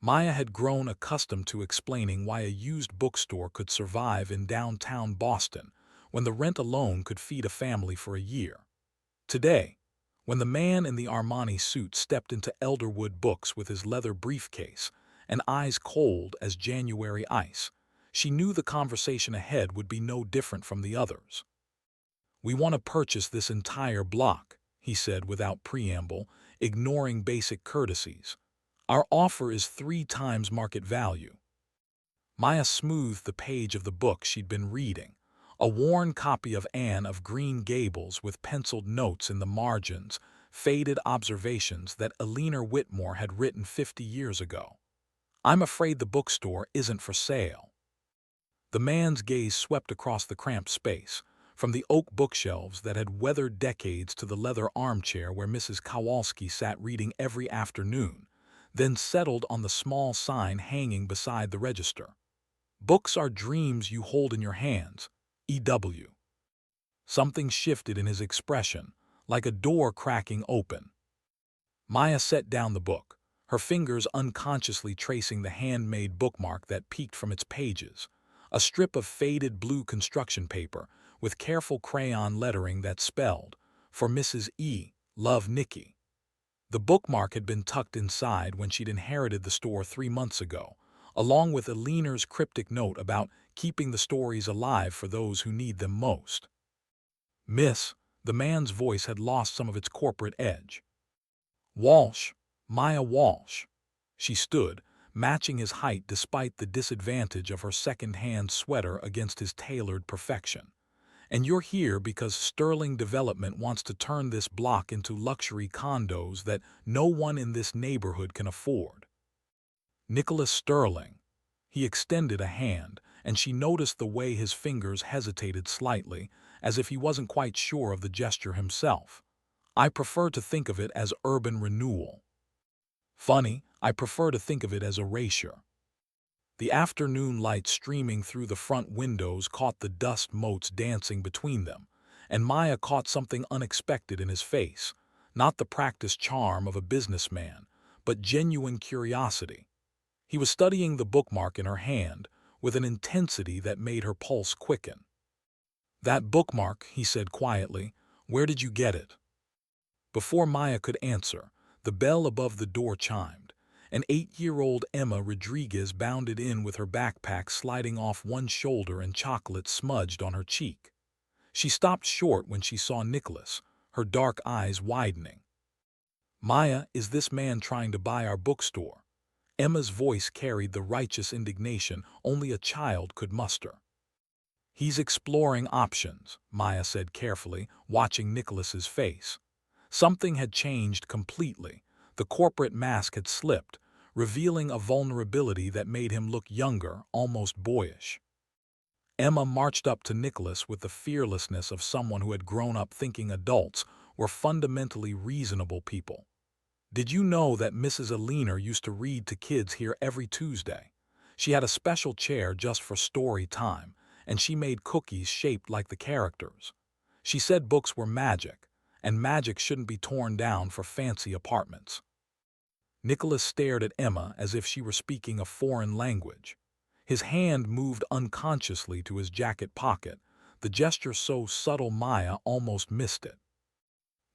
Maya had grown accustomed to explaining why a used bookstore could survive in downtown Boston when the rent alone could feed a family for a year. Today, when the man in the Armani suit stepped into Elderwood Books with his leather briefcase and eyes cold as January ice, she knew the conversation ahead would be no different from the others. "We want to purchase this entire block," he said without preamble, ignoring basic courtesies. "Our offer is 3 times market value." Maya smoothed the page of the book she'd been reading, a worn copy of Anne of Green Gables with penciled notes in the margins, faded observations that Eleanor Whitmore had written 50 years ago. "I'm afraid the bookstore isn't for sale." The man's gaze swept across the cramped space, from the oak bookshelves that had weathered decades to the leather armchair where Mrs. Kowalski sat reading every afternoon, then settled on the small sign hanging beside the register. "Books are dreams you hold in your hands, E.W." Something shifted in his expression, like a door cracking open. Maya set down the book, her fingers unconsciously tracing the handmade bookmark that peeked from its pages, a strip of faded blue construction paper with careful crayon lettering that spelled, "For Mrs. E. Love, Nikki." The bookmark had been tucked inside when she'd inherited the store 3 months ago, along with Eleanor's cryptic note about keeping the stories alive for those who need them most. "Miss," the man's voice had lost some of its corporate edge. "Walsh, Maya Walsh." She stood, matching his height despite the disadvantage of her second-hand sweater against his tailored perfection. "And you're here because Sterling Development wants to turn this block into luxury condos that no one in this neighborhood can afford." Nicholas Sterling. He extended a hand, and she noticed the way his fingers hesitated slightly, as if he wasn't quite sure of the gesture himself. "I prefer to think of it as urban renewal." "Funny, I prefer to think of it as erasure." The afternoon light streaming through the front windows caught the dust motes dancing between them, and Maya caught something unexpected in his face, not the practiced charm of a businessman, but genuine curiosity. He was studying the bookmark in her hand with an intensity that made her pulse quicken. "That bookmark," he said quietly, "where did you get it?" Before Maya could answer, the bell above the door chimed. An 8-year-old Emma Rodriguez bounded in with her backpack sliding off one shoulder and chocolate smudged on her cheek. She stopped short when she saw Nicholas, her dark eyes widening. "Maya, is this man trying to buy our bookstore?" Emma's voice carried the righteous indignation only a child could muster. "He's exploring options," Maya said carefully, watching Nicholas's face. Something had changed completely. The corporate mask had slipped, revealing a vulnerability that made him look younger, almost boyish. Emma marched up to Nicholas with the fearlessness of someone who had grown up thinking adults were fundamentally reasonable people. "Did you know that Mrs. Eleanor used to read to kids here every Tuesday? She had a special chair just for story time, and she made cookies shaped like the characters. She said books were magic, and magic shouldn't be torn down for fancy apartments." Nicholas stared at Emma as if she were speaking a foreign language. His hand moved unconsciously to his jacket pocket, the gesture so subtle Maya almost missed it.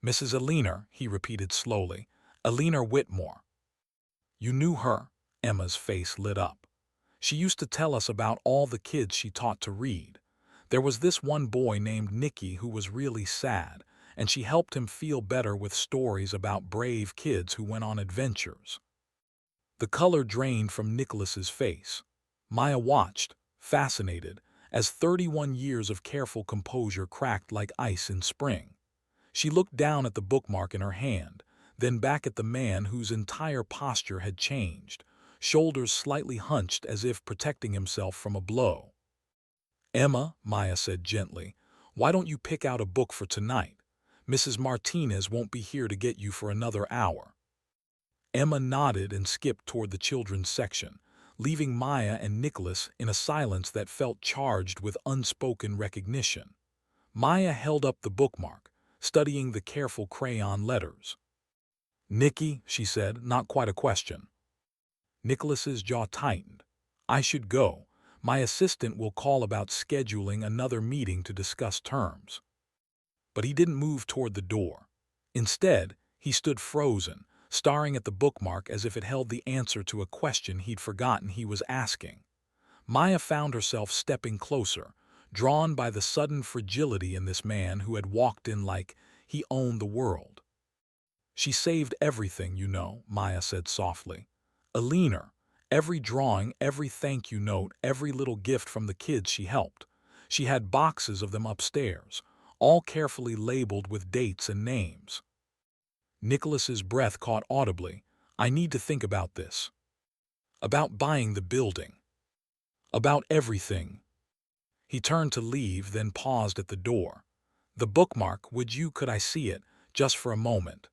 "Mrs. Eleanor," he repeated slowly, "Eleanor Whitmore." "You knew her?" Emma's face lit up. "She used to tell us about all the kids she taught to read. There was this one boy named Nicky who was really sad, and she helped him feel better with stories about brave kids who went on adventures." The color drained from Nicholas's face. Maya watched, fascinated, as 31 years of careful composure cracked like ice in spring. She looked down at the bookmark in her hand, then back at the man whose entire posture had changed, shoulders slightly hunched as if protecting himself from a blow. "Emma," Maya said gently, "why don't you pick out a book for tonight? Mrs. Martinez won't be here to get you for another hour." Emma nodded and skipped toward the children's section, leaving Maya and Nicholas in a silence that felt charged with unspoken recognition. Maya held up the bookmark, studying the careful crayon letters. "Nicky," she said, not quite a question. Nicholas's jaw tightened. I should go. My assistant will call about scheduling another meeting to discuss terms. But he didn't move toward the door. Instead, he stood frozen, staring at the bookmark as if it held the answer to a question he'd forgotten he was asking. Maya found herself stepping closer, drawn by the sudden fragility in this man who had walked in like he owned the world. She saved everything, you know, Maya said softly. Alina, every drawing, every thank you note, every little gift from the kids she helped. She had boxes of them upstairs, all carefully labeled with dates and names. Nicholas's breath caught audibly. I need to think about this. About buying the building. About everything. He turned to leave, then paused at the door. The bookmark, could I see it, just for a moment?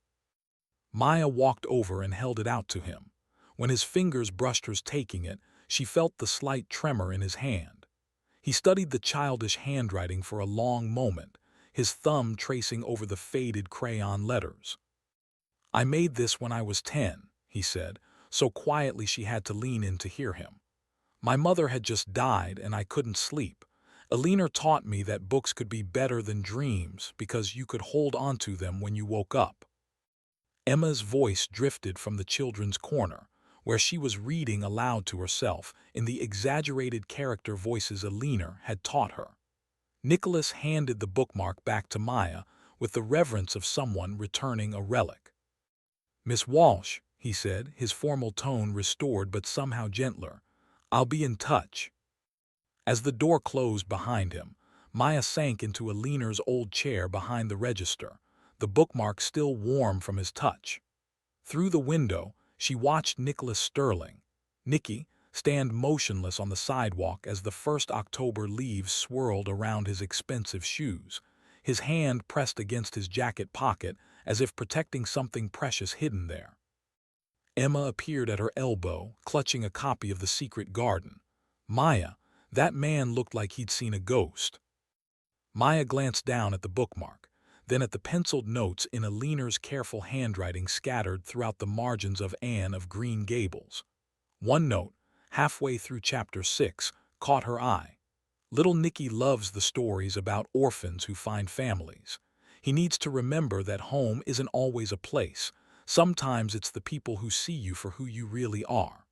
Maya walked over and held it out to him. When his fingers brushed hers taking it, she felt the slight tremor in his hand. He studied the childish handwriting for a long moment, his thumb tracing over the faded crayon letters. I made this when I was 10, he said, so quietly she had to lean in to hear him. My mother had just died and I couldn't sleep. Alina taught me that books could be better than dreams because you could hold onto them when you woke up. Emma's voice drifted from the children's corner, where she was reading aloud to herself in the exaggerated character voices Alina had taught her. Nicholas handed the bookmark back to Maya with the reverence of someone returning a relic. Miss Walsh, he said, his formal tone restored but somehow gentler, I'll be in touch. As the door closed behind him, Maya sank into Alina's old chair behind the register, the bookmark still warm from his touch. Through the window, she watched Nicholas Sterling, Nicky, stand motionless on the sidewalk as the first October leaves swirled around his expensive shoes, his hand pressed against his jacket pocket as if protecting something precious hidden there. Emma appeared at her elbow, clutching a copy of The Secret Garden. Maya, that man looked like he'd seen a ghost. Maya glanced down at the bookmark, then at the penciled notes in Alina's careful handwriting scattered throughout the margins of Anne of Green Gables. One note, halfway through chapter 6, caught her eye. Little Nicky loves the stories about orphans who find families. He needs to remember that home isn't always a place. Sometimes it's the people who see you for who you really are.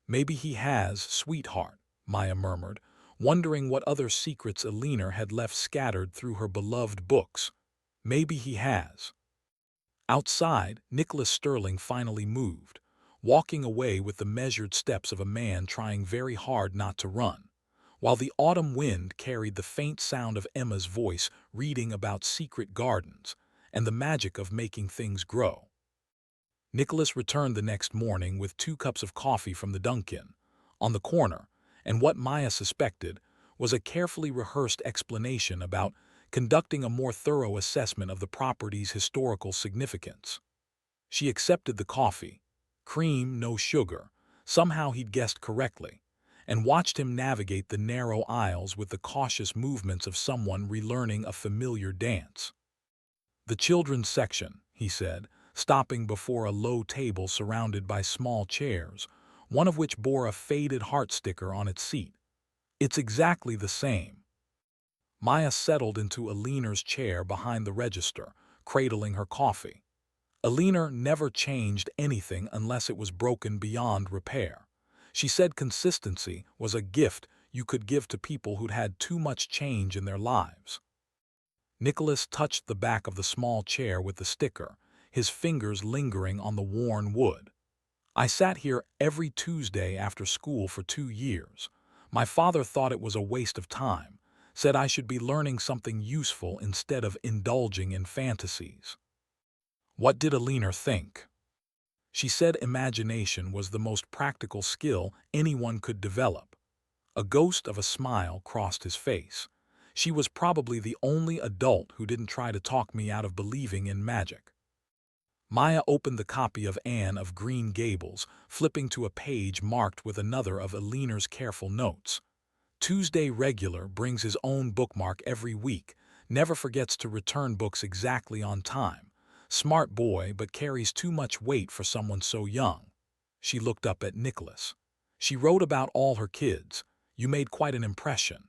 Maybe he has, sweetheart, Maya murmured, wondering what other secrets Alina had left scattered through her beloved books. Maybe he has. Outside, Nicholas Sterling finally moved, walking away with the measured steps of a man trying very hard not to run, while the autumn wind carried the faint sound of Emma's voice reading about secret gardens and the magic of making things grow. Nicholas returned the next morning with 2 cups of coffee from the Dunkin' on the corner, and what Maya suspected was a carefully rehearsed explanation about conducting a more thorough assessment of the property's historical significance. She accepted the coffee, cream, no sugar, somehow he'd guessed correctly, and watched him navigate the narrow aisles with the cautious movements of someone relearning a familiar dance. The children's section, he said, stopping before a low table surrounded by small chairs, one of which bore a faded heart sticker on its seat. It's exactly the same. Maya settled into Alina's chair behind the register, cradling her coffee. Alina never changed anything unless it was broken beyond repair. She said consistency was a gift you could give to people who'd had too much change in their lives. Nicholas touched the back of the small chair with the sticker, his fingers lingering on the worn wood. I sat here every Tuesday after school for 2 years. My father thought it was a waste of time, said I should be learning something useful instead of indulging in fantasies. What did Alina think? She said imagination was the most practical skill anyone could develop. A ghost of a smile crossed his face. She was probably the only adult who didn't try to talk me out of believing in magic. Maya opened the copy of Anne of Green Gables, flipping to a page marked with another of Alina's careful notes. Tuesday regular brings his own bookmark every week, never forgets to return books exactly on time. Smart boy, but carries too much weight for someone so young. She looked up at Nicholas. She wrote about all her kids. You made quite an impression.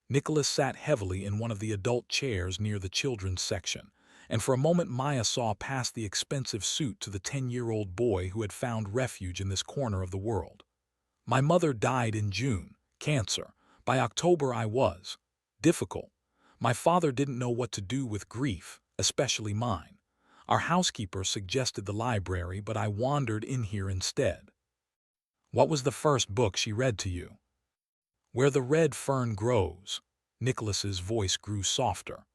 Nicholas sat heavily in one of the adult chairs near the children's section, and for a moment Maya saw past the expensive suit to the 10-year-old boy who had found refuge in this corner of the world. My mother died in June, cancer. By October I was difficult. My father didn't know what to do with grief, especially mine. Our housekeeper suggested the library, but I wandered in here instead. What was the first book she read to you? Where the Red Fern Grows. Nicholas's voice grew softer.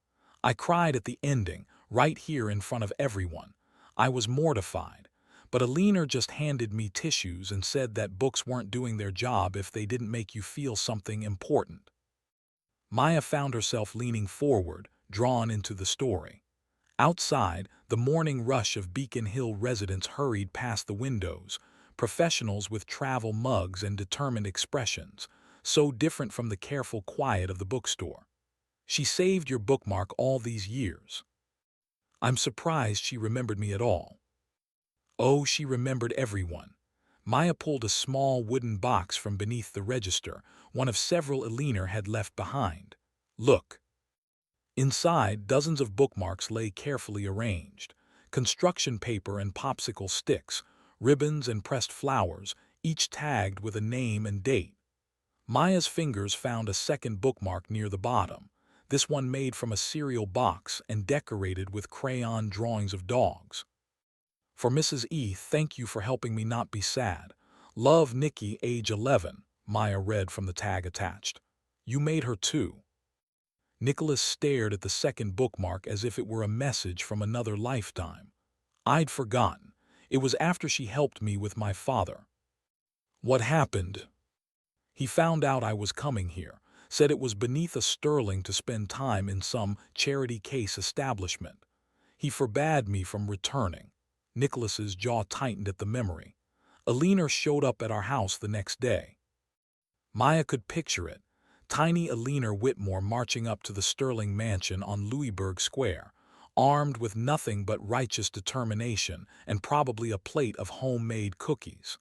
I cried at the ending, right here in front of everyone. I was mortified. But Alina just handed me tissues and said that books weren't doing their job if they didn't make you feel something important. Maya found herself leaning forward, drawn into the story. Outside, the morning rush of Beacon Hill residents hurried past the windows, professionals with travel mugs and determined expressions, so different from the careful quiet of the bookstore. She saved your bookmark all these years. I'm surprised she remembered me at all. Oh, she remembered everyone. Maya pulled a small wooden box from beneath the register, one of several Alina had left behind. Look. Inside, dozens of bookmarks lay carefully arranged. Construction paper and popsicle sticks, ribbons and pressed flowers, each tagged with a name and date. Maya's fingers found a second bookmark near the bottom, this one made from a cereal box and decorated with crayon drawings of dogs. For Mrs. E, thank you for helping me not be sad. Love, Nikki, age 11, Maya read from the tag attached. You made her too. Nicholas stared at the second bookmark as if it were a message from another lifetime. I'd forgotten. It was after she helped me with my father. What happened? He found out I was coming here, said it was beneath a sterling to spend time in some charity case establishment. He forbade me from returning. Nicholas's jaw tightened at the memory. Alina showed up at our house the next day. Maya could picture it. Tiny Alina Whitmore marching up to the Sterling mansion on Louisburg Square, armed with nothing but righteous determination and probably a plate of homemade cookies.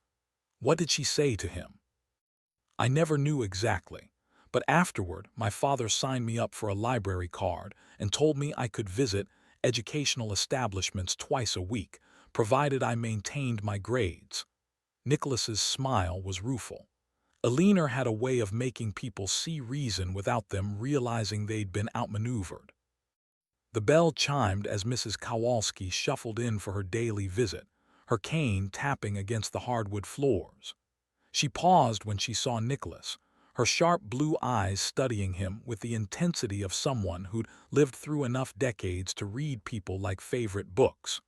What did she say to him? I never knew exactly, but afterward my father signed me up for a library card and told me I could visit educational establishments twice a week, provided I maintained my grades. Nicholas's smile was rueful. Alina had a way of making people see reason without them realizing they'd been outmaneuvered. The bell chimed as Mrs. Kowalski shuffled in for her daily visit, her cane tapping against the hardwood floors. She paused when she saw Nicholas, her sharp blue eyes studying him with the intensity of someone who'd lived through enough decades to read people like favorite books.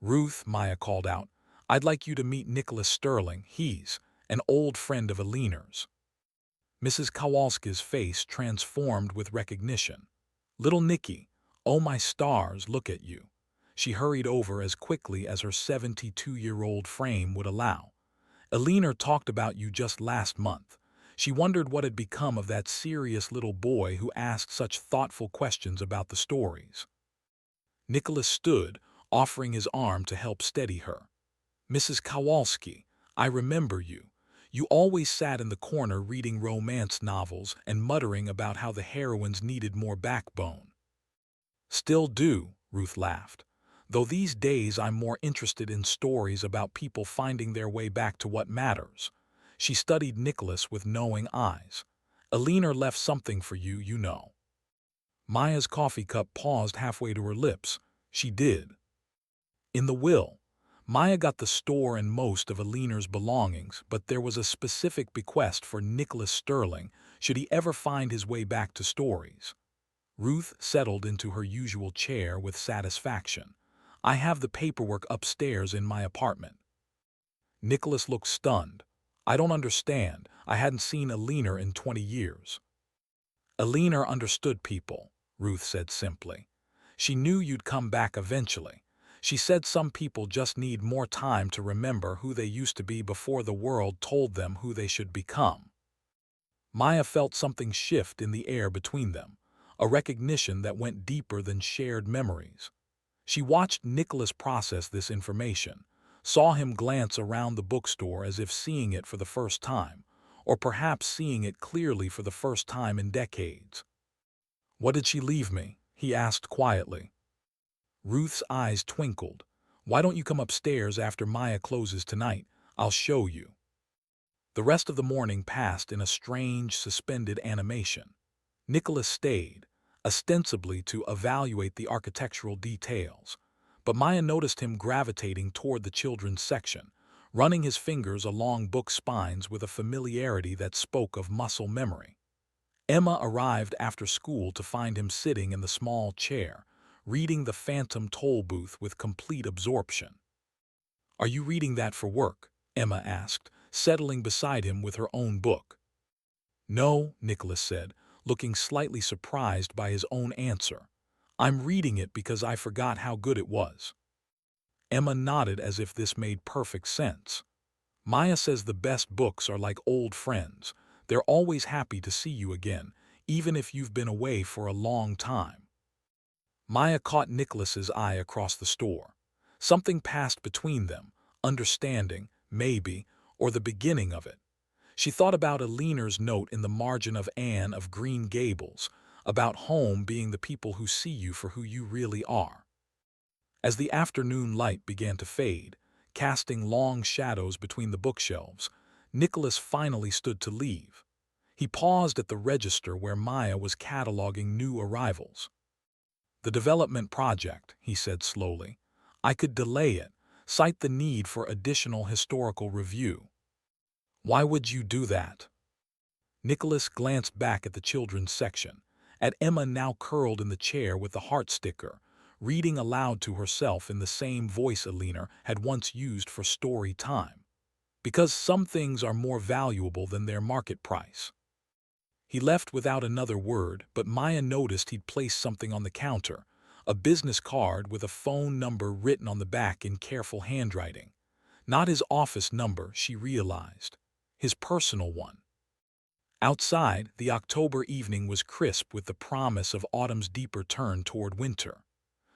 Ruth, Maya called out, I'd like you to meet Nicholas Sterling. He's an old friend of Alina's. Mrs. Kowalski's face transformed with recognition. Little Nicky, oh my stars, look at you. She hurried over as quickly as her 72-year-old frame would allow. Alina talked about you just last month. She wondered what had become of that serious little boy who asked such thoughtful questions about the stories. Nicholas stood, offering his arm to help steady her. Mrs. Kowalski, I remember you. You always sat in the corner reading romance novels and muttering about how the heroines needed more backbone. Still do, Ruth laughed. Though these days I'm more interested in stories about people finding their way back to what matters. She studied Nicholas with knowing eyes. Alina left something for you, you know. Maya's coffee cup paused halfway to her lips. She did. In the will, Maya got the store and most of Alina's belongings, but there was a specific bequest for Nicholas Sterling should he ever find his way back to stories. Ruth settled into her usual chair with satisfaction. I have the paperwork upstairs in my apartment. Nicholas looked stunned. I don't understand. I hadn't seen Alina in 20 years. Alina understood people, Ruth said simply. She knew you'd come back eventually. She said some people just need more time to remember who they used to be before the world told them who they should become. Maya felt something shift in the air between them, a recognition that went deeper than shared memories. She watched Nicholas process this information, saw him glance around the bookstore as if seeing it for the first time, or perhaps seeing it clearly for the first time in decades. "What did she leave me?" he asked quietly. Ruth's eyes twinkled. "Why don't you come upstairs after Maya closes tonight? I'll show you." The rest of the morning passed in a strange, suspended animation. Nicholas stayed, ostensibly to evaluate the architectural details, but Maya noticed him gravitating toward the children's section, running his fingers along book spines with a familiarity that spoke of muscle memory. Emma arrived after school to find him sitting in the small chair, reading the Phantom Toll Booth with complete absorption. "Are you reading that for work?" Emma asked, settling beside him with her own book. "No," Nicholas said, looking slightly surprised by his own answer. "I'm reading it because I forgot how good it was." Emma nodded as if this made perfect sense. "Maya says the best books are like old friends. They're always happy to see you again, even if you've been away for a long time." Maya caught Nicholas's eye across the store. Something passed between them, understanding, maybe, or the beginning of it. She thought about Aline's note in the margin of Anne of Green Gables, about home being the people who see you for who you really are. As the afternoon light began to fade, casting long shadows between the bookshelves, Nicholas finally stood to leave. He paused at the register where Maya was cataloging new arrivals. "The development project," he said slowly. "I could delay it, cite the need for additional historical review." "Why would you do that?" Nicholas glanced back at the children's section, at Emma now curled in the chair with the heart sticker, reading aloud to herself in the same voice Aline had once used for story time. "Because some things are more valuable than their market price." He left without another word, but Maya noticed he'd placed something on the counter, a business card with a phone number written on the back in careful handwriting. Not his office number, she realized. His personal one. Outside, the October evening was crisp with the promise of autumn's deeper turn toward winter.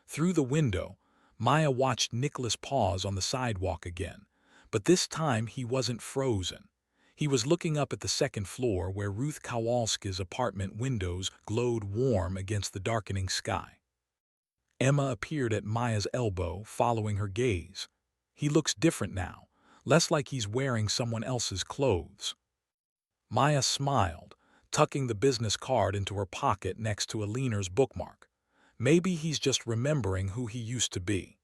Through the window, Maya watched Nicholas pause on the sidewalk again, but this time he wasn't frozen. He was looking up at the second floor where Ruth Kowalski's apartment windows glowed warm against the darkening sky. Emma appeared at Maya's elbow, following her gaze. "He looks different now, less like he's wearing someone else's clothes." Maya smiled, tucking the business card into her pocket next to Aline's bookmark. "Maybe he's just remembering who he used to be."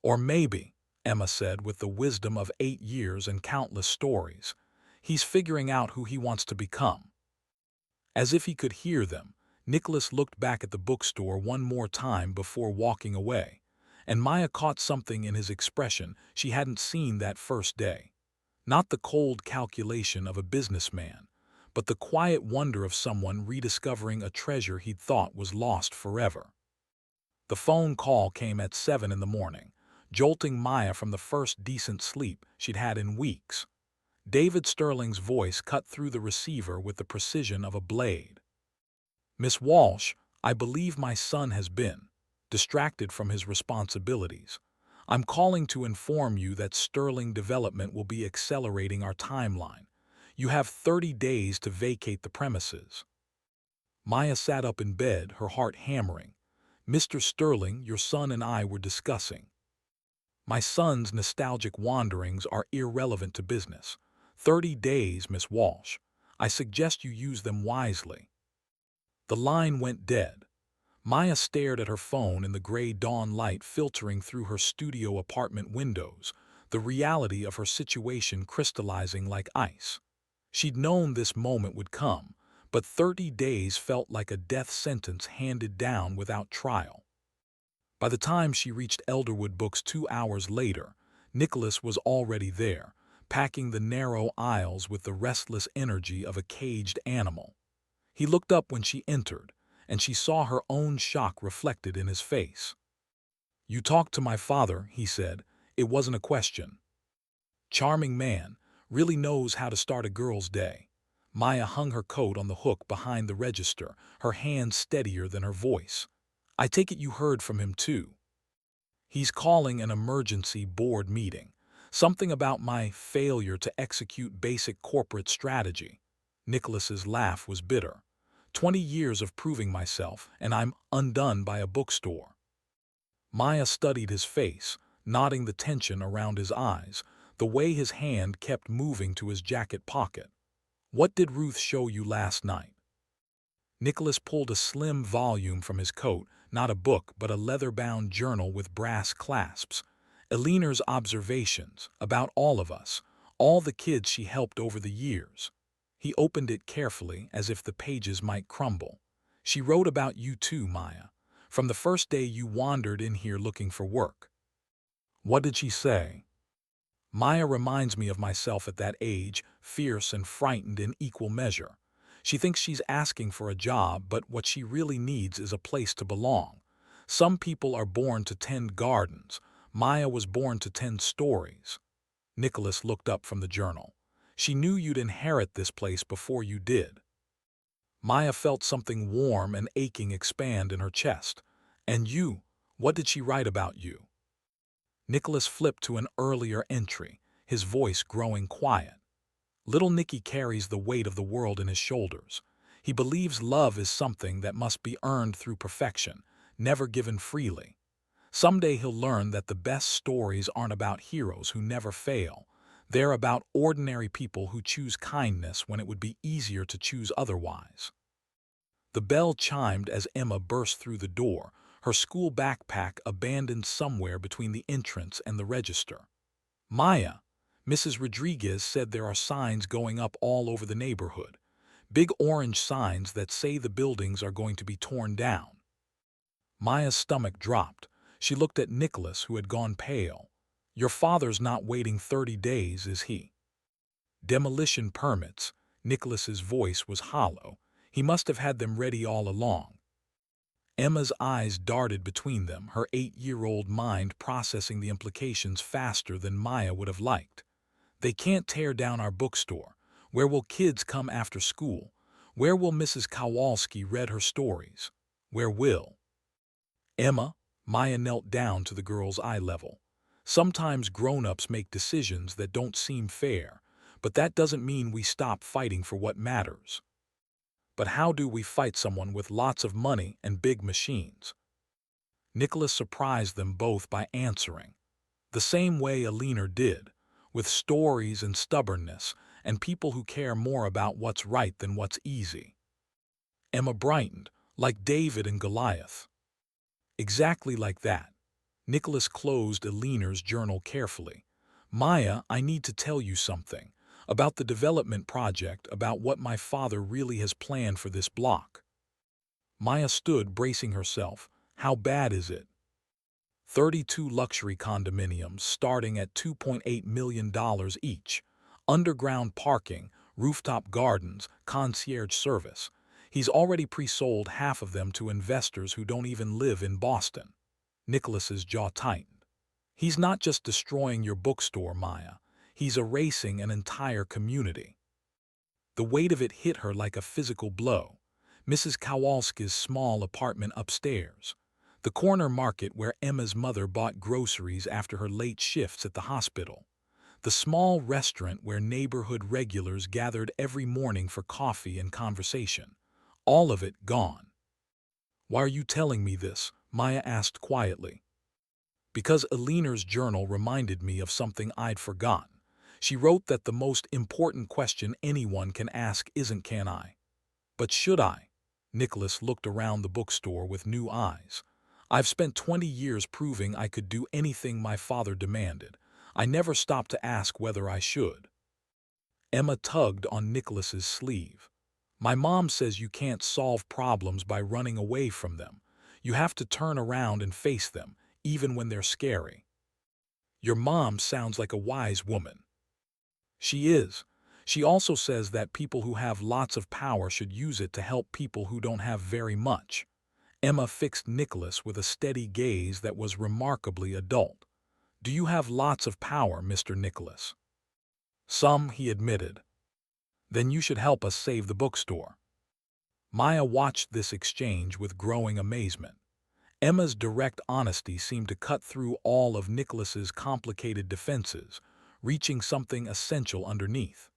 "Or maybe," Emma said with the wisdom of 8 years and countless stories, "he's figuring out who he wants to become." As if he could hear them, Nicholas looked back at the bookstore one more time before walking away, and Maya caught something in his expression she hadn't seen that first day. Not the cold calculation of a businessman, but the quiet wonder of someone rediscovering a treasure he'd thought was lost forever. The phone call came at 7 in the morning, jolting Maya from the first decent sleep she'd had in weeks. David Sterling's voice cut through the receiver with the precision of a blade. "Miss Walsh, I believe my son has been distracted from his responsibilities. I'm calling to inform you that Sterling Development will be accelerating our timeline. You have 30 days to vacate the premises." Maya sat up in bed, her heart hammering. "Mr. Sterling, your son and I were discussing." "My son's nostalgic wanderings are irrelevant to business. 30 days, Miss Walsh. I suggest you use them wisely." The line went dead. Maya stared at her phone in the gray dawn light filtering through her studio apartment windows, the reality of her situation crystallizing like ice. She'd known this moment would come, but 30 days felt like a death sentence handed down without trial. By the time she reached Elderwood Books 2 hours later, Nicholas was already there, packing the narrow aisles with the restless energy of a caged animal. He looked up when she entered, and she saw her own shock reflected in his face. "You talked to my father," he said. "It wasn't a question." "Charming man, really knows how to start a girl's day." Maya hung her coat on the hook behind the register, her hand steadier than her voice. "I take it you heard from him too." He's calling an emergency board meeting. Something about my failure to execute basic corporate strategy. Nicholas's laugh was bitter. 20 years of proving myself, and I'm undone by a bookstore. Maya studied his face, nodding the tension around his eyes, the way his hand kept moving to his jacket pocket. What did Ruth show you last night? Nicholas pulled a slim volume from his coat, not a book but a leather-bound journal with brass clasps. Eleanor's observations, about all of us, all the kids she helped over the years. He opened it carefully, as if the pages might crumble. She wrote about you too, Maya, from the first day you wandered in here looking for work. What did she say? Maya reminds me of myself at that age, fierce and frightened in equal measure. She thinks she's asking for a job, but what she really needs is a place to belong. Some people are born to tend gardens. Maya was born to tend stories. Nicholas looked up from the journal. She knew you'd inherit this place before you did. Maya felt something warm and aching expand in her chest. And you, what did she write about you? Nicholas flipped to an earlier entry, his voice growing quiet. Little Nicky carries the weight of the world in his shoulders. He believes love is something that must be earned through perfection, never given freely. Someday he'll learn that the best stories aren't about heroes who never fail. They're about ordinary people who choose kindness when it would be easier to choose otherwise. The bell chimed as Emma burst through the door, her school backpack abandoned somewhere between the entrance and the register. Maya, Mrs. Rodriguez said there are signs going up all over the neighborhood. Big orange signs that say the buildings are going to be torn down. Maya's stomach dropped. She looked at Nicholas, who had gone pale. Your father's not waiting 30 days, is he? Demolition permits. Nicholas's voice was hollow. He must have had them ready all along. Emma's eyes darted between them, her 8-year-old mind processing the implications faster than Maya would have liked. They can't tear down our bookstore. Where will kids come after school? Where will Mrs. Kowalski read her stories? Where will? Emma, Maya knelt down to the girl's eye level. Sometimes grown-ups make decisions that don't seem fair, but that doesn't mean we stop fighting for what matters. But how do we fight someone with lots of money and big machines? Nicholas surprised them both by answering. The same way Eleanor did, with stories and stubbornness, and people who care more about what's right than what's easy. Emma brightened, like David and Goliath. Exactly like that. Nicholas closed Eleanor's journal carefully. Maya, I need to tell you something. About the development project, about what my father really has planned for this block. Maya stood, bracing herself. How bad is it? 32 luxury condominiums starting at $2.8 million each. Underground parking, rooftop gardens, concierge service. He's already pre-sold half of them to investors who don't even live in Boston. Nicholas's jaw tightened. He's not just destroying your bookstore, Maya. He's erasing an entire community. The weight of it hit her like a physical blow. Mrs. Kowalski's small apartment upstairs. The corner market where Emma's mother bought groceries after her late shifts at the hospital. The small restaurant where neighborhood regulars gathered every morning for coffee and conversation. All of it gone. Why are you telling me this? Maya asked quietly. Because Eleanor's journal reminded me of something I'd forgotten. She wrote that the most important question anyone can ask isn't can I, but should I? Nicholas looked around the bookstore with new eyes. I've spent 20 years proving I could do anything my father demanded. I never stopped to ask whether I should. Emma tugged on Nicholas's sleeve. My mom says you can't solve problems by running away from them. You have to turn around and face them, even when they're scary. Your mom sounds like a wise woman. She is. She also says that people who have lots of power should use it to help people who don't have very much. Emma fixed Nicholas with a steady gaze that was remarkably adult. Do you have lots of power, Mr. Nicholas? Some, he admitted. Then you should help us save the bookstore. Maya watched this exchange with growing amazement. Emma's direct honesty seemed to cut through all of Nicholas's complicated defenses, reaching something essential underneath.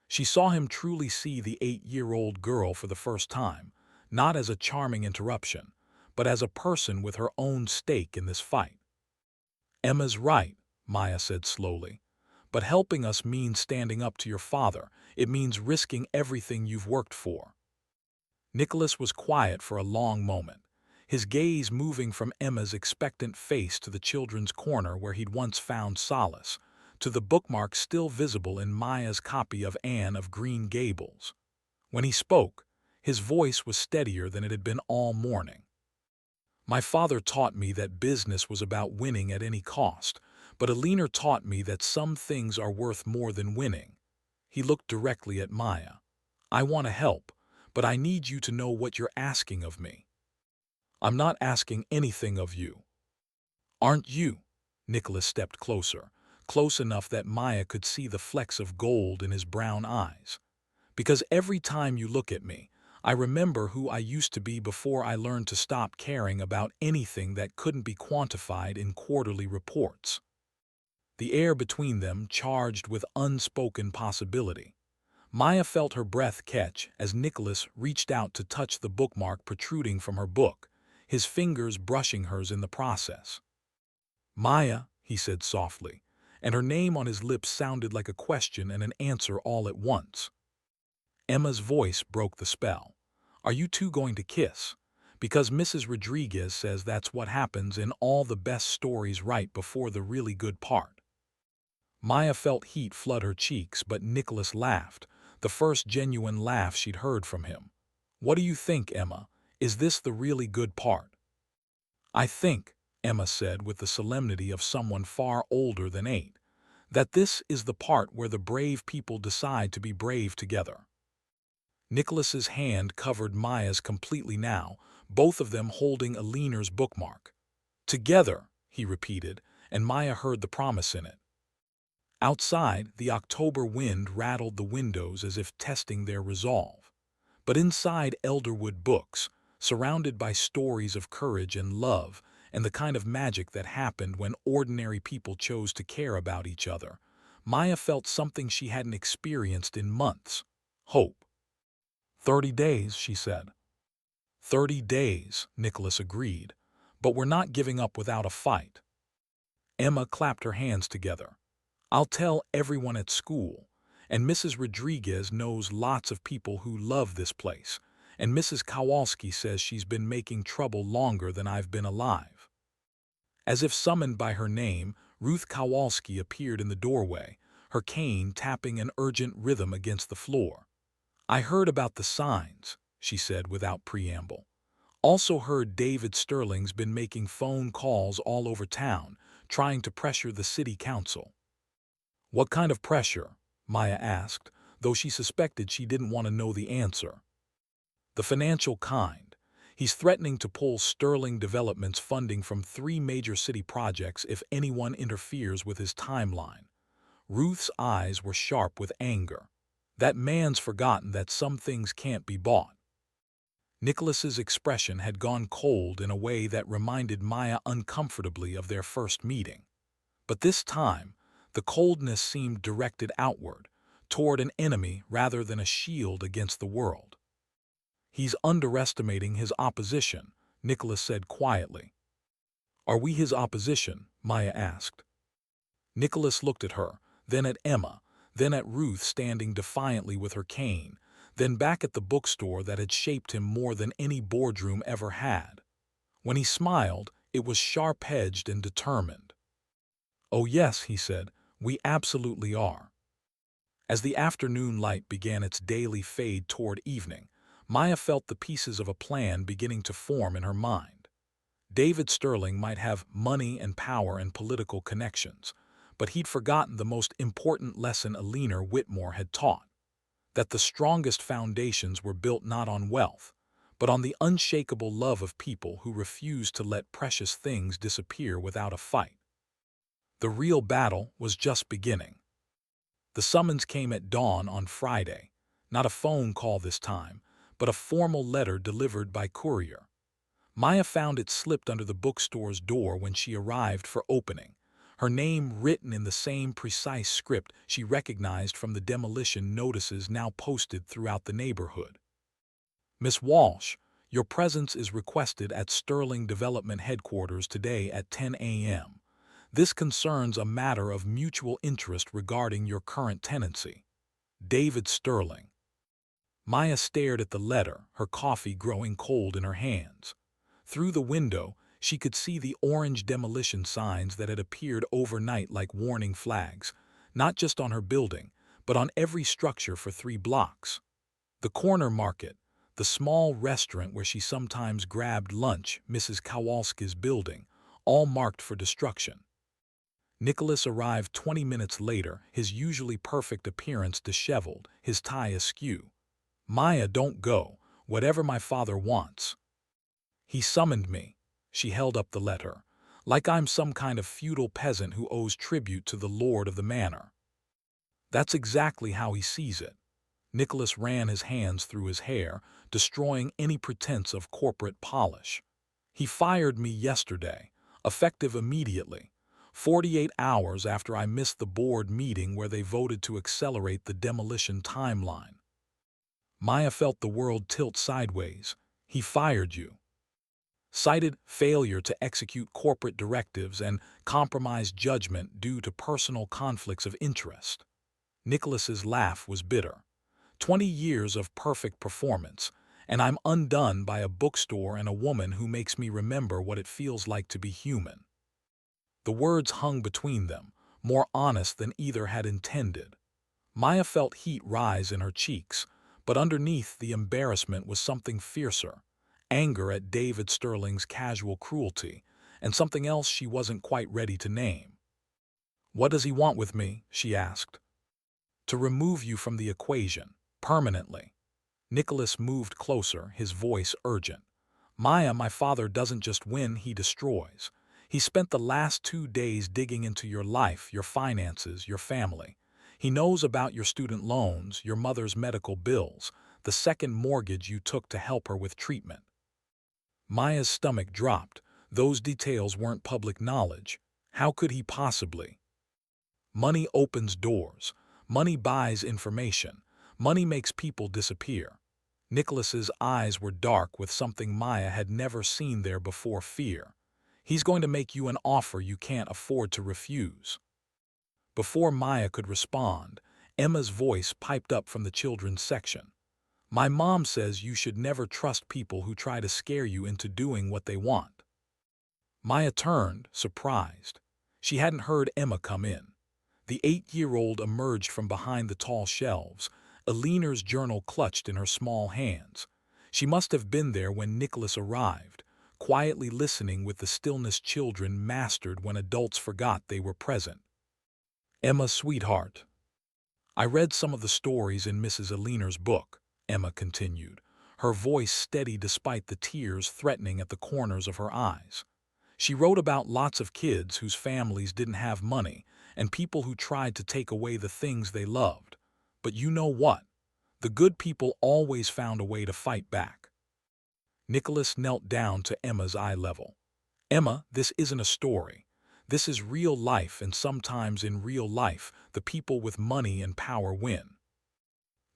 She saw him truly see the 8-year-old girl for the first time, not as a charming interruption, but as a person with her own stake in this fight. Emma's right, Maya said slowly. But helping us means standing up to your father. It means risking everything you've worked for. Nicholas was quiet for a long moment, his gaze moving from Emma's expectant face to the children's corner where he'd once found solace, to the bookmark still visible in Maya's copy of Anne of Green Gables. When he spoke, his voice was steadier than it had been all morning. My father taught me that business was about winning at any cost, but Alina taught me that some things are worth more than winning. He looked directly at Maya. I want to help, but I need you to know what you're asking of me. I'm not asking anything of you. Aren't you? Nicholas stepped closer, close enough that Maya could see the flecks of gold in his brown eyes. Because every time you look at me, I remember who I used to be before I learned to stop caring about anything that couldn't be quantified in quarterly reports. The air between them charged with unspoken possibility. Maya felt her breath catch as Nicholas reached out to touch the bookmark protruding from her book, his fingers brushing hers in the process. Maya, he said softly, and her name on his lips sounded like a question and an answer all at once. Emma's voice broke the spell. Are you two going to kiss? Because Mrs. Rodriguez says that's what happens in all the best stories right before the really good part. Maya felt heat flood her cheeks, but Nicholas laughed, the first genuine laugh she'd heard from him. What do you think, Emma? Is this the really good part? I think, Emma said with the solemnity of someone far older than 8, that this is the part where the brave people decide to be brave together. Nicholas's hand covered Maya's completely now, both of them holding Alina's bookmark. Together, he repeated, and Maya heard the promise in it. Outside, the October wind rattled the windows as if testing their resolve. But inside Elderwood Books, surrounded by stories of courage and love and the kind of magic that happened when ordinary people chose to care about each other, Maya felt something she hadn't experienced in months: hope. 30 days, she said. 30 days, Nicholas agreed, but we're not giving up without a fight. Emma clapped her hands together. I'll tell everyone at school, and Mrs. Rodriguez knows lots of people who love this place, and Mrs. Kowalski says she's been making trouble longer than I've been alive. As if summoned by her name, Ruth Kowalski appeared in the doorway, her cane tapping an urgent rhythm against the floor. I heard about the signs, she said without preamble. Also heard David Sterling's been making phone calls all over town, trying to pressure the city council. What kind of pressure? Maya asked, though she suspected she didn't want to know the answer. The financial kind. He's threatening to pull Sterling Development's funding from 3 major city projects if anyone interferes with his timeline. Ruth's eyes were sharp with anger. That man's forgotten that some things can't be bought. Nicholas's expression had gone cold in a way that reminded Maya uncomfortably of their first meeting. But this time, the coldness seemed directed outward, toward an enemy rather than a shield against the world. He's underestimating his opposition, Nicholas said quietly. Are we his opposition? Maya asked. Nicholas looked at her, then at Emma, then at Ruth standing defiantly with her cane, then back at the bookstore that had shaped him more than any boardroom ever had. When he smiled, it was sharp-edged and determined. Oh yes, he said, we absolutely are. As the afternoon light began its daily fade toward evening, Maya felt the pieces of a plan beginning to form in her mind. David Sterling might have money and power and political connections, but he'd forgotten the most important lesson Alina Whitmore had taught, that the strongest foundations were built not on wealth, but on the unshakable love of people who refused to let precious things disappear without a fight. The real battle was just beginning. The summons came at dawn on Friday, not a phone call this time, but a formal letter delivered by courier. Maya found it slipped under the bookstore's door when she arrived for opening, her name written in the same precise script she recognized from the demolition notices now posted throughout the neighborhood. Miss Walsh, your presence is requested at Sterling Development Headquarters today at 10 a.m. This concerns a matter of mutual interest regarding your current tenancy. David Sterling. Maya stared at the letter, her coffee growing cold in her hands. Through the window, she could see the orange demolition signs that had appeared overnight like warning flags, not just on her building, but on every structure for 3 blocks. The corner market, the small restaurant where she sometimes grabbed lunch, Mrs. Kowalski's building, all marked for destruction. Nicholas arrived 20 minutes later, his usually perfect appearance disheveled, his tie askew. Maya, don't go, whatever my father wants. He summoned me. She held up the letter, like I'm some kind of feudal peasant who owes tribute to the lord of the manor. That's exactly how he sees it. Nicholas ran his hands through his hair, destroying any pretense of corporate polish. He fired me yesterday, effective immediately, 48 hours after I missed the board meeting where they voted to accelerate the demolition timeline. Maya felt the world tilt sideways. He fired you. Cited failure to execute corporate directives and compromised judgment due to personal conflicts of interest. Nicholas's laugh was bitter. 20 years of perfect performance, and I'm undone by a bookstore and a woman who makes me remember what it feels like to be human. The words hung between them, more honest than either had intended. Maya felt heat rise in her cheeks, but underneath the embarrassment was something fiercer, anger at David Sterling's casual cruelty, and something else she wasn't quite ready to name. What does he want with me? She asked. To remove you from the equation, permanently. Nicholas moved closer, his voice urgent. Maya, my father doesn't just win, he destroys. He spent the last 2 days digging into your life, your finances, your family. He knows about your student loans, your mother's medical bills, the second mortgage you took to help her with treatment. Maya's stomach dropped. Those details weren't public knowledge. How could he possibly? Money opens doors. Money buys information. Money makes people disappear. Nicholas's eyes were dark with something Maya had never seen there before: fear. He's going to make you an offer you can't afford to refuse. Before Maya could respond, Emma's voice piped up from the children's section. My mom says you should never trust people who try to scare you into doing what they want. Maya turned, surprised. She hadn't heard Emma come in. The 8-year-old emerged from behind the tall shelves, Eleanor's journal clutched in her small hands. She must have been there when Nicholas arrived, quietly listening with the stillness children mastered when adults forgot they were present. Emma, sweetheart. I read some of the stories in Mrs. Eleanor's book, Emma continued, her voice steady despite the tears threatening at the corners of her eyes. She wrote about lots of kids whose families didn't have money and people who tried to take away the things they loved. But you know what? The good people always found a way to fight back. Nicholas knelt down to Emma's eye level. Emma, this isn't a story. This is real life, and sometimes in real life, the people with money and power win.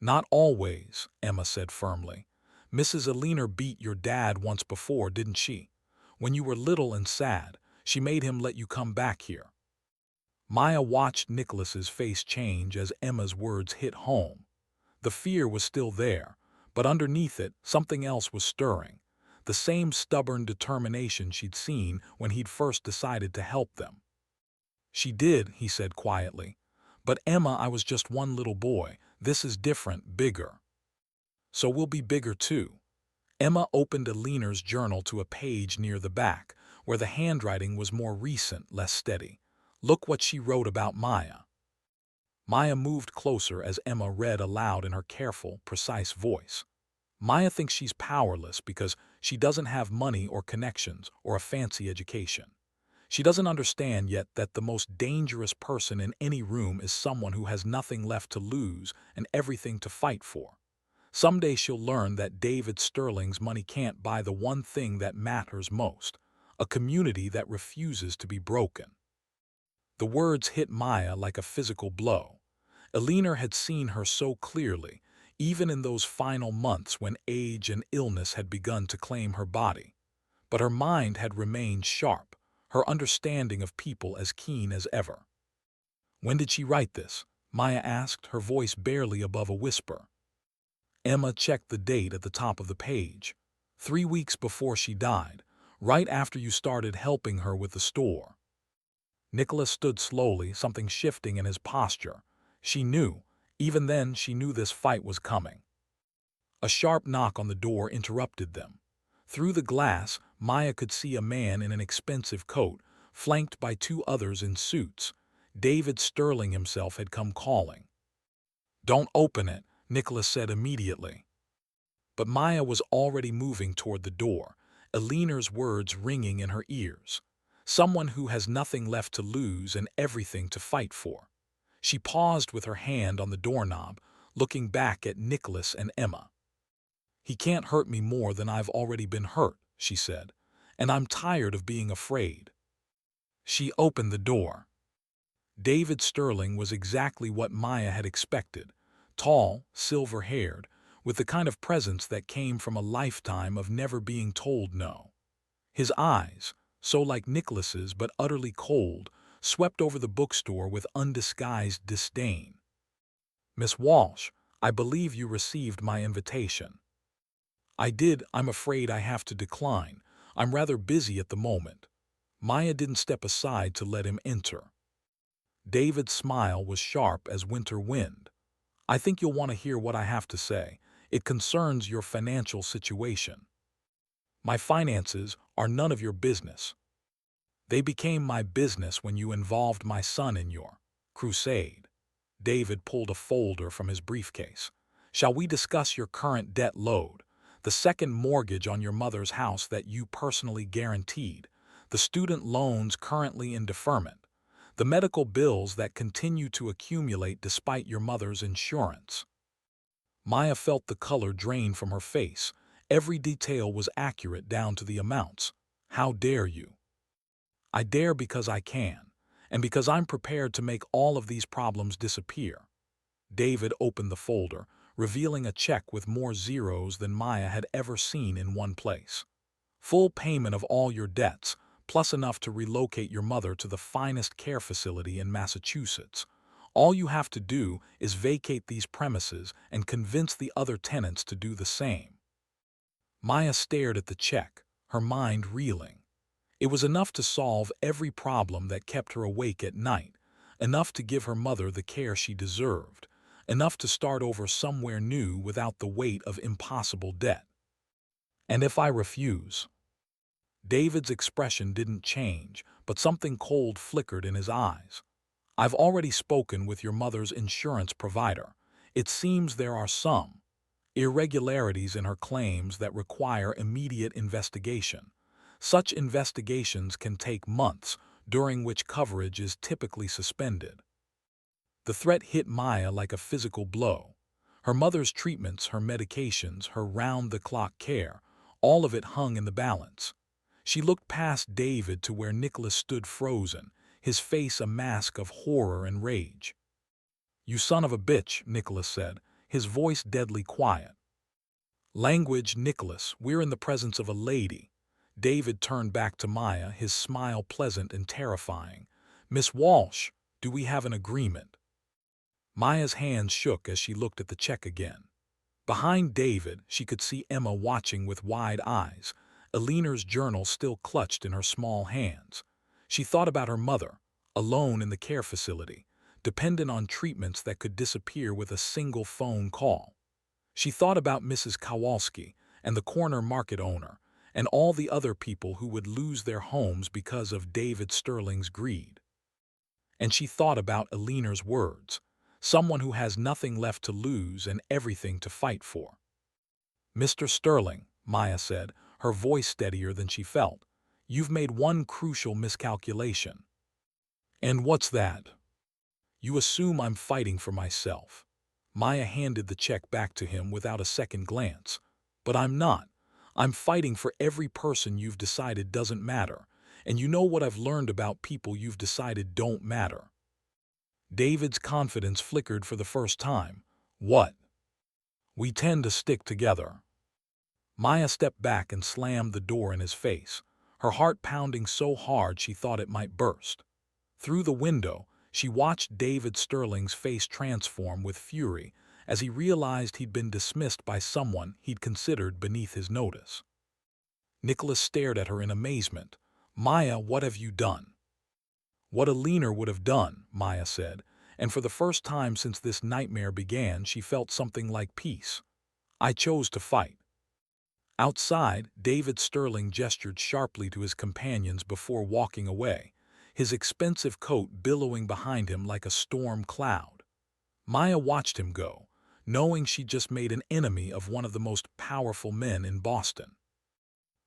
Not always, Emma said firmly. Mrs. Eleanor beat your dad once before, didn't she? When you were little and sad, she made him let you come back here. Maya watched Nicholas's face change as Emma's words hit home. The fear was still there, but underneath it, something else was stirring. The same stubborn determination she'd seen when he'd first decided to help them. She did, he said quietly. But Emma, I was just one little boy. This is different, bigger. So we'll be bigger too. Emma opened Eleanor's journal to a page near the back, where the handwriting was more recent, less steady. Look what she wrote about Maya. Maya moved closer as Emma read aloud in her careful, precise voice. Maya thinks she's powerless because she doesn't have money or connections or a fancy education. She doesn't understand yet that the most dangerous person in any room is someone who has nothing left to lose and everything to fight for. Someday she'll learn that David Sterling's money can't buy the one thing that matters most, a community that refuses to be broken. The words hit Maya like a physical blow. Eleanor had seen her so clearly, even in those final months when age and illness had begun to claim her body. But her mind had remained sharp, her understanding of people as keen as ever. "When did she write this?" Maya asked, her voice barely above a whisper. Emma checked the date at the top of the page. 3 weeks before she died, right after you started helping her with the store. Nicholas stood slowly, something shifting in his posture. She knew, even then she knew this fight was coming. A sharp knock on the door interrupted them. Through the glass, Maya could see a man in an expensive coat, flanked by 2 others in suits. David Sterling himself had come calling. "Don't open it," Nicholas said immediately. But Maya was already moving toward the door, Eleanor's words ringing in her ears. Someone who has nothing left to lose and everything to fight for. She paused with her hand on the doorknob, looking back at Nicholas and Emma. "He can't hurt me more than I've already been hurt," she said, "and I'm tired of being afraid." She opened the door. David Sterling was exactly what Maya had expected, tall, silver-haired, with the kind of presence that came from a lifetime of never being told no. His eyes, so like Nicholas's but utterly cold, swept over the bookstore with undisguised disdain. "Miss Walsh, I believe you received my invitation." "I did. I'm afraid I have to decline. I'm rather busy at the moment." Maya didn't step aside to let him enter. David's smile was sharp as winter wind. "I think you'll want to hear what I have to say. It concerns your financial situation." "My finances are none of your business." "They became my business when you involved my son in your crusade." David pulled a folder from his briefcase. "Shall we discuss your current debt load? The second mortgage on your mother's house that you personally guaranteed, the student loans currently in deferment, the medical bills that continue to accumulate despite your mother's insurance." Maya felt the color drain from her face. Every detail was accurate down to the amounts. "How dare you?" "I dare because I can, and because I'm prepared to make all of these problems disappear." David opened the folder, revealing a check with more zeros than Maya had ever seen in one place. "Full payment of all your debts, plus enough to relocate your mother to the finest care facility in Massachusetts. All you have to do is vacate these premises and convince the other tenants to do the same." Maya stared at the check, her mind reeling. It was enough to solve every problem that kept her awake at night, enough to give her mother the care she deserved, enough to start over somewhere new without the weight of impossible debt. "And if I refuse?" David's expression didn't change, but something cold flickered in his eyes. "I've already spoken with your mother's insurance provider. It seems there are some irregularities in her claims that require immediate investigation. Such investigations can take months, during which coverage is typically suspended." The threat hit Maya like a physical blow. Her mother's treatments, her medications, her round-the-clock care, all of it hung in the balance. She looked past David to where Nicholas stood frozen, his face a mask of horror and rage. "You son of a bitch," Nicholas said, his voice deadly quiet. "Language, Nicholas, we're in the presence of a lady." David turned back to Maya, his smile pleasant and terrifying. "Miss Walsh, do we have an agreement?" Maya's hands shook as she looked at the check again. Behind David, she could see Emma watching with wide eyes, Eleanor's journal still clutched in her small hands. She thought about her mother, alone in the care facility, dependent on treatments that could disappear with a single phone call. She thought about Mrs. Kowalski and the corner market owner, and all the other people who would lose their homes because of David Sterling's greed. And she thought about Eleanor's words, someone who has nothing left to lose and everything to fight for. "Mr. Sterling," Maya said, her voice steadier than she felt, "you've made one crucial miscalculation." "And what's that?" "You assume I'm fighting for myself." Maya handed the check back to him without a second glance. But I'm not. I'm fighting for every person you've decided doesn't matter. And you know what I've learned about people you've decided don't matter. David's confidence flickered for the first time. What? We tend to stick together. Maya stepped back and slammed the door in his face, her heart pounding so hard she thought it might burst. Through the window, she watched David Sterling's face transform with fury as he realized he'd been dismissed by someone he'd considered beneath his notice. Nicholas stared at her in amazement. Maya, what have you done? What a leaner would have done, Maya said, and for the first time since this nightmare began, she felt something like peace. I chose to fight. Outside, David Sterling gestured sharply to his companions before walking away, his expensive coat billowing behind him like a storm cloud. Maya watched him go, knowing she'd just made an enemy of one of the most powerful men in Boston.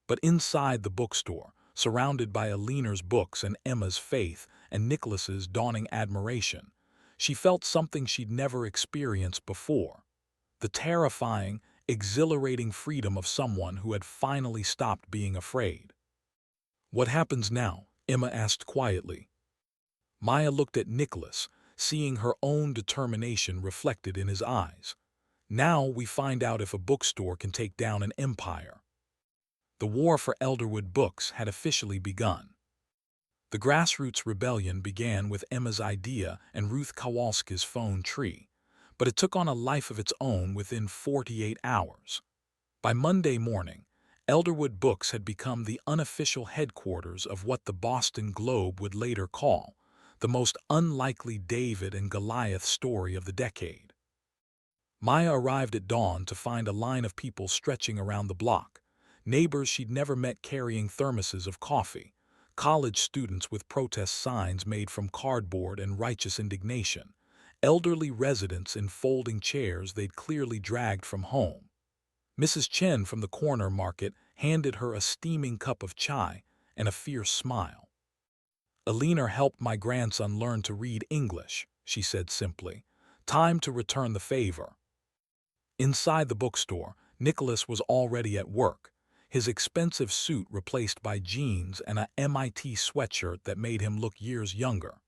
But inside the bookstore, surrounded by Alina's books and Emma's faith and Nicholas's dawning admiration, she felt something she'd never experienced before: the terrifying, exhilarating freedom of someone who had finally stopped being afraid. What happens now? Emma asked quietly. Maya looked at Nicholas, seeing her own determination reflected in his eyes. Now we find out if a bookstore can take down an empire. The war for Elderwood Books had officially begun. The grassroots rebellion began with Emma's idea and Ruth Kowalski's phone tree, but it took on a life of its own within 48 hours. By Monday morning, Elderwood Books had become the unofficial headquarters of what the Boston Globe would later call the most unlikely David and Goliath story of the decade. Maya arrived at dawn to find a line of people stretching around the block, neighbors she'd never met carrying thermoses of coffee, college students with protest signs made from cardboard and righteous indignation, elderly residents in folding chairs they'd clearly dragged from home. Mrs. Chen from the corner market handed her a steaming cup of chai and a fierce smile. Alina helped my grandson learn to read English, she said simply. Time to return the favor. Inside the bookstore, Nicholas was already at work, his expensive suit replaced by jeans and a MIT sweatshirt that made him look years younger.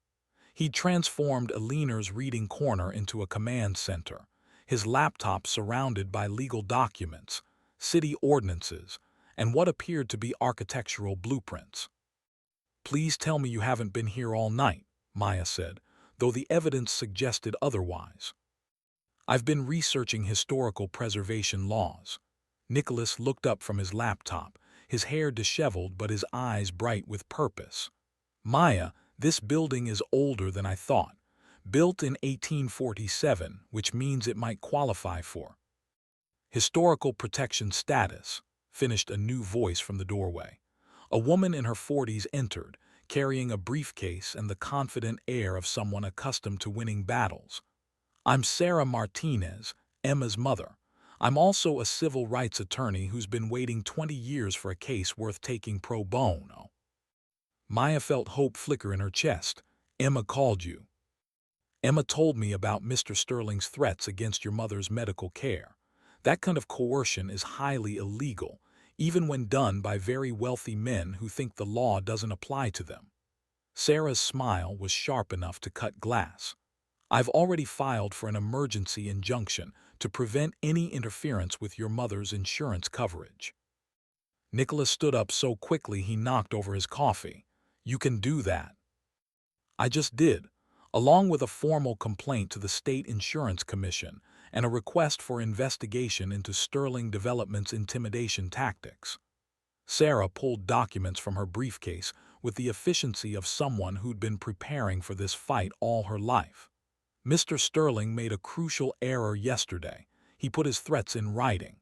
He'd transformed Alina's reading corner into a command center, his laptop surrounded by legal documents, city ordinances, and what appeared to be architectural blueprints. Please tell me you haven't been here all night, Maya said, though the evidence suggested otherwise. I've been researching historical preservation laws. Nicholas looked up from his laptop, his hair disheveled but his eyes bright with purpose. Maya, this building is older than I thought. Built in 1847, which means it might qualify for historical protection status, finished a new voice from the doorway. A woman in her 40s entered, carrying a briefcase and the confident air of someone accustomed to winning battles. I'm Sarah Martinez, Emma's mother. I'm also a civil rights attorney who's been waiting 20 years for a case worth taking pro bono. Maya felt hope flicker in her chest. Emma called you. Emma told me about Mr. Sterling's threats against your mother's medical care. That kind of coercion is highly illegal, even when done by very wealthy men who think the law doesn't apply to them. Sarah's smile was sharp enough to cut glass. I've already filed for an emergency injunction to prevent any interference with your mother's insurance coverage. Nicholas stood up so quickly he knocked over his coffee. You can do that. I just did, along with a formal complaint to the State Insurance Commission and a request for investigation into Sterling Development's intimidation tactics. Sarah pulled documents from her briefcase with the efficiency of someone who'd been preparing for this fight all her life. Mr. Sterling made a crucial error yesterday. He put his threats in writing.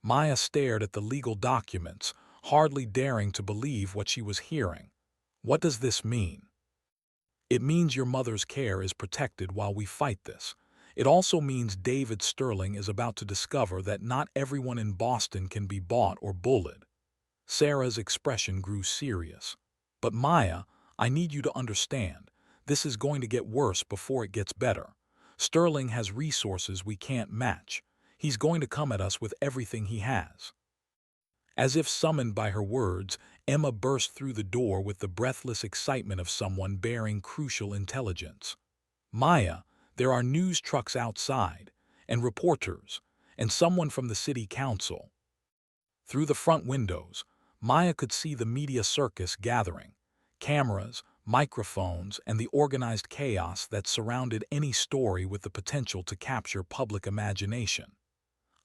Maya stared at the legal documents, hardly daring to believe what she was hearing. What does this mean? It means your mother's care is protected while we fight this. It also means David Sterling is about to discover that not everyone in Boston can be bought or bullied. Sarah's expression grew serious. But Maya, I need you to understand, this is going to get worse before it gets better. Sterling has resources we can't match. He's going to come at us with everything he has." As if summoned by her words, Emma burst through the door with the breathless excitement of someone bearing crucial intelligence. "Maya, there are news trucks outside, and reporters, and someone from the city council." Through the front windows, Maya could see the media circus gathering, cameras, microphones, and the organized chaos that surrounded any story with the potential to capture public imagination.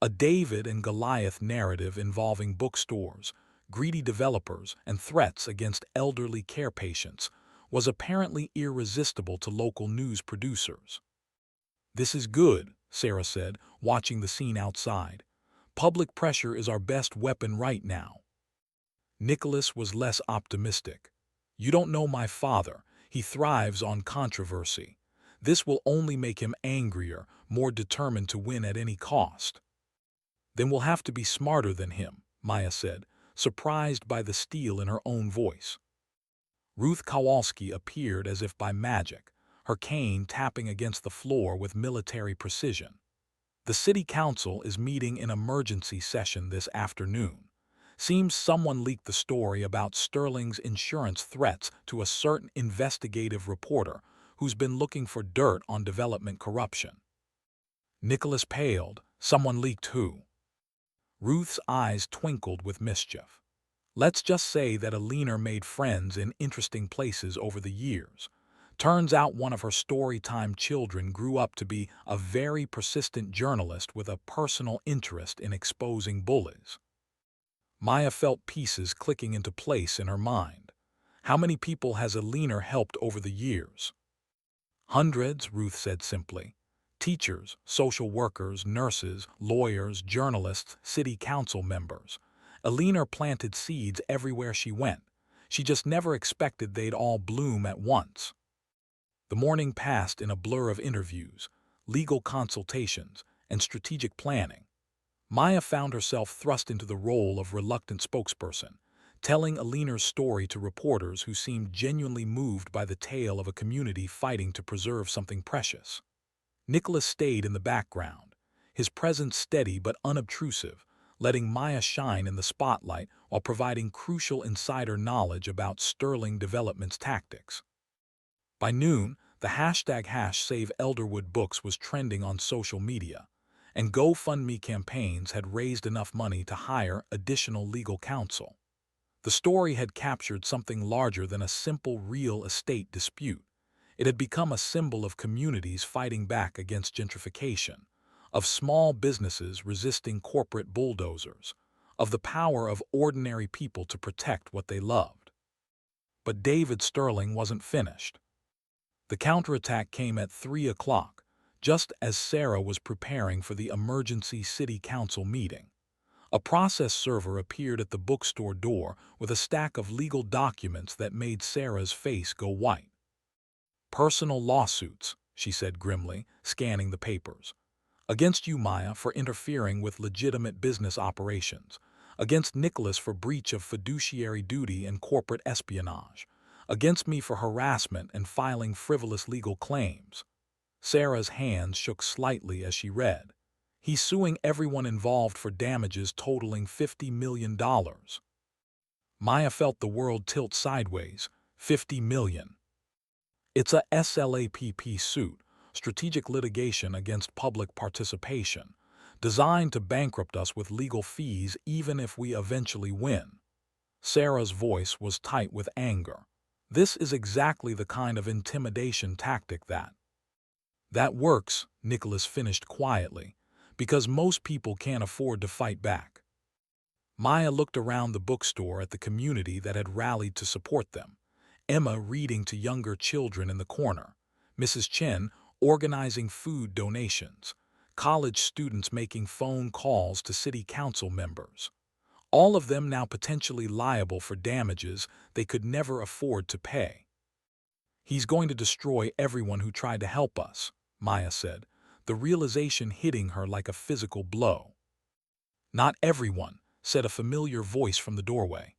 A David and Goliath narrative involving bookstores, greedy developers, and threats against elderly care patients was apparently irresistible to local news producers. "This is good," Sarah said, watching the scene outside. "Public pressure is our best weapon right now." Nicholas was less optimistic. "You don't know my father. He thrives on controversy. This will only make him angrier, more determined to win at any cost." "Then we'll have to be smarter than him," Maya said, surprised by the steel in her own voice. Ruth Kowalski appeared as if by magic, her cane tapping against the floor with military precision. "The city council is meeting in emergency session this afternoon. Seems someone leaked the story about Sterling's insurance threats to a certain investigative reporter who's been looking for dirt on development corruption." Nicholas paled. "Someone leaked who?" Ruth's eyes twinkled with mischief. "Let's just say that Alina made friends in interesting places over the years. Turns out one of her storytime children grew up to be a very persistent journalist with a personal interest in exposing bullies." Maya felt pieces clicking into place in her mind. How many people has Alina helped over the years? "Hundreds," Ruth said simply. "Teachers, social workers, nurses, lawyers, journalists, city council members. Alina planted seeds everywhere she went. She just never expected they'd all bloom at once." The morning passed in a blur of interviews, legal consultations, and strategic planning. Maya found herself thrust into the role of reluctant spokesperson, telling Alina's story to reporters who seemed genuinely moved by the tale of a community fighting to preserve something precious. Nicholas stayed in the background, his presence steady but unobtrusive, letting Maya shine in the spotlight while providing crucial insider knowledge about Sterling Development's tactics. By noon, the hashtag #SaveElderwoodBooks was trending on social media, and GoFundMe campaigns had raised enough money to hire additional legal counsel. The story had captured something larger than a simple real estate dispute. It had become a symbol of communities fighting back against gentrification, of small businesses resisting corporate bulldozers, of the power of ordinary people to protect what they loved. But David Sterling wasn't finished. The counterattack came at 3 o'clock, just as Sarah was preparing for the emergency city council meeting. A process server appeared at the bookstore door with a stack of legal documents that made Sarah's face go white. "Personal lawsuits," she said grimly, scanning the papers. "Against you, Maya, for interfering with legitimate business operations. Against Nicholas for breach of fiduciary duty and corporate espionage. Against me for harassment and filing frivolous legal claims." Sarah's hands shook slightly as she read. "He's suing everyone involved for damages totaling $50 million. Maya felt the world tilt sideways. $50 million. It's a SLAPP suit, strategic litigation against public participation, designed to bankrupt us with legal fees even if we eventually win." Sarah's voice was tight with anger. "This is exactly the kind of intimidation tactic that works," Nicholas finished quietly, "because most people can't afford to fight back." Maya looked around the bookstore at the community that had rallied to support them. Emma reading to younger children in the corner, Mrs. Chen organizing food donations, college students making phone calls to city council members. All of them now potentially liable for damages they could never afford to pay. "He's going to destroy everyone who tried to help us," Maya said, the realization hitting her like a physical blow. "Not everyone," said a familiar voice from the doorway.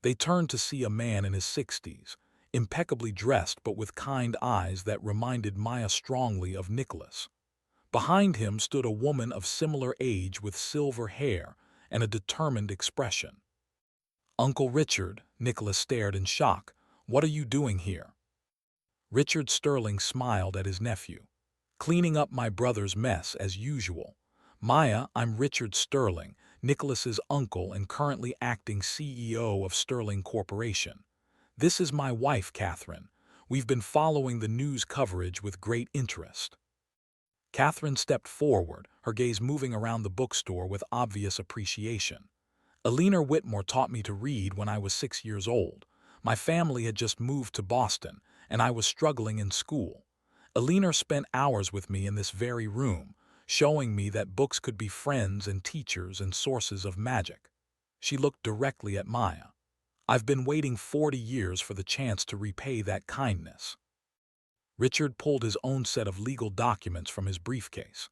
They turned to see a man in his 60s, impeccably dressed but with kind eyes that reminded Maya strongly of Nicholas. Behind him stood a woman of similar age with silver hair and a determined expression. "Uncle Richard," Nicholas stared in shock. "What are you doing here?" Richard Sterling smiled at his nephew. "Cleaning up my brother's mess as usual. Maya, I'm Richard Sterling, Nicholas's uncle and currently acting CEO of Sterling Corporation. This is my wife, Catherine. We've been following the news coverage with great interest." Catherine stepped forward, her gaze moving around the bookstore with obvious appreciation. "Eleanor Whitmore taught me to read when I was 6 years old. My family had just moved to Boston, and I was struggling in school. Eleanor spent hours with me in this very room, showing me that books could be friends and teachers and sources of magic." She looked directly at Maya. "I've been waiting 40 years for the chance to repay that kindness." Richard pulled his own set of legal documents from his briefcase.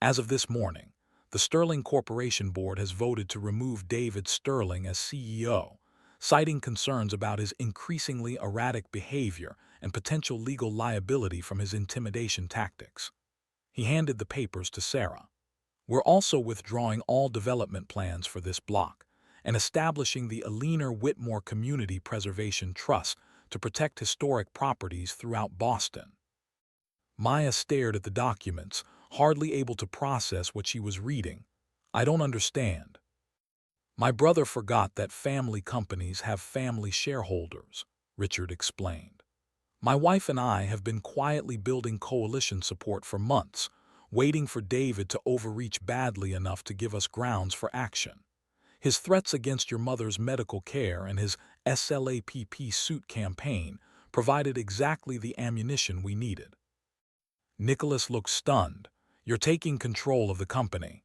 "As of this morning, the Sterling Corporation Board has voted to remove David Sterling as CEO, citing concerns about his increasingly erratic behavior and potential legal liability from his intimidation tactics." He handed the papers to Sarah. "We're also withdrawing all development plans for this block and establishing the Eleanor Whitmore Community Preservation Trust to protect historic properties throughout Boston." Maya stared at the documents, hardly able to process what she was reading. "I don't understand." "My brother forgot that family companies have family shareholders," Richard explained. "My wife and I have been quietly building coalition support for months, waiting for David to overreach badly enough to give us grounds for action. His threats against your mother's medical care and his SLAPP suit campaign provided exactly the ammunition we needed." Nicholas looked stunned. "You're taking control of the company."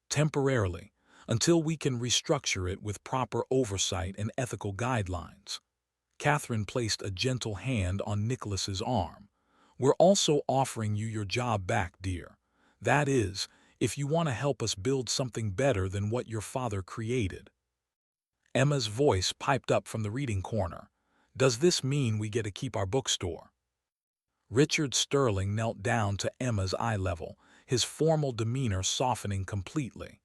"Temporarily, until we can restructure it with proper oversight and ethical guidelines." Catherine placed a gentle hand on Nicholas's arm. "We're also offering you your job back, dear. That is, if you want to help us build something better than what your father created." Emma's voice piped up from the reading corner. "Does this mean we get to keep our bookstore?" Richard Sterling knelt down to Emma's eye level, his formal demeanor softening completely.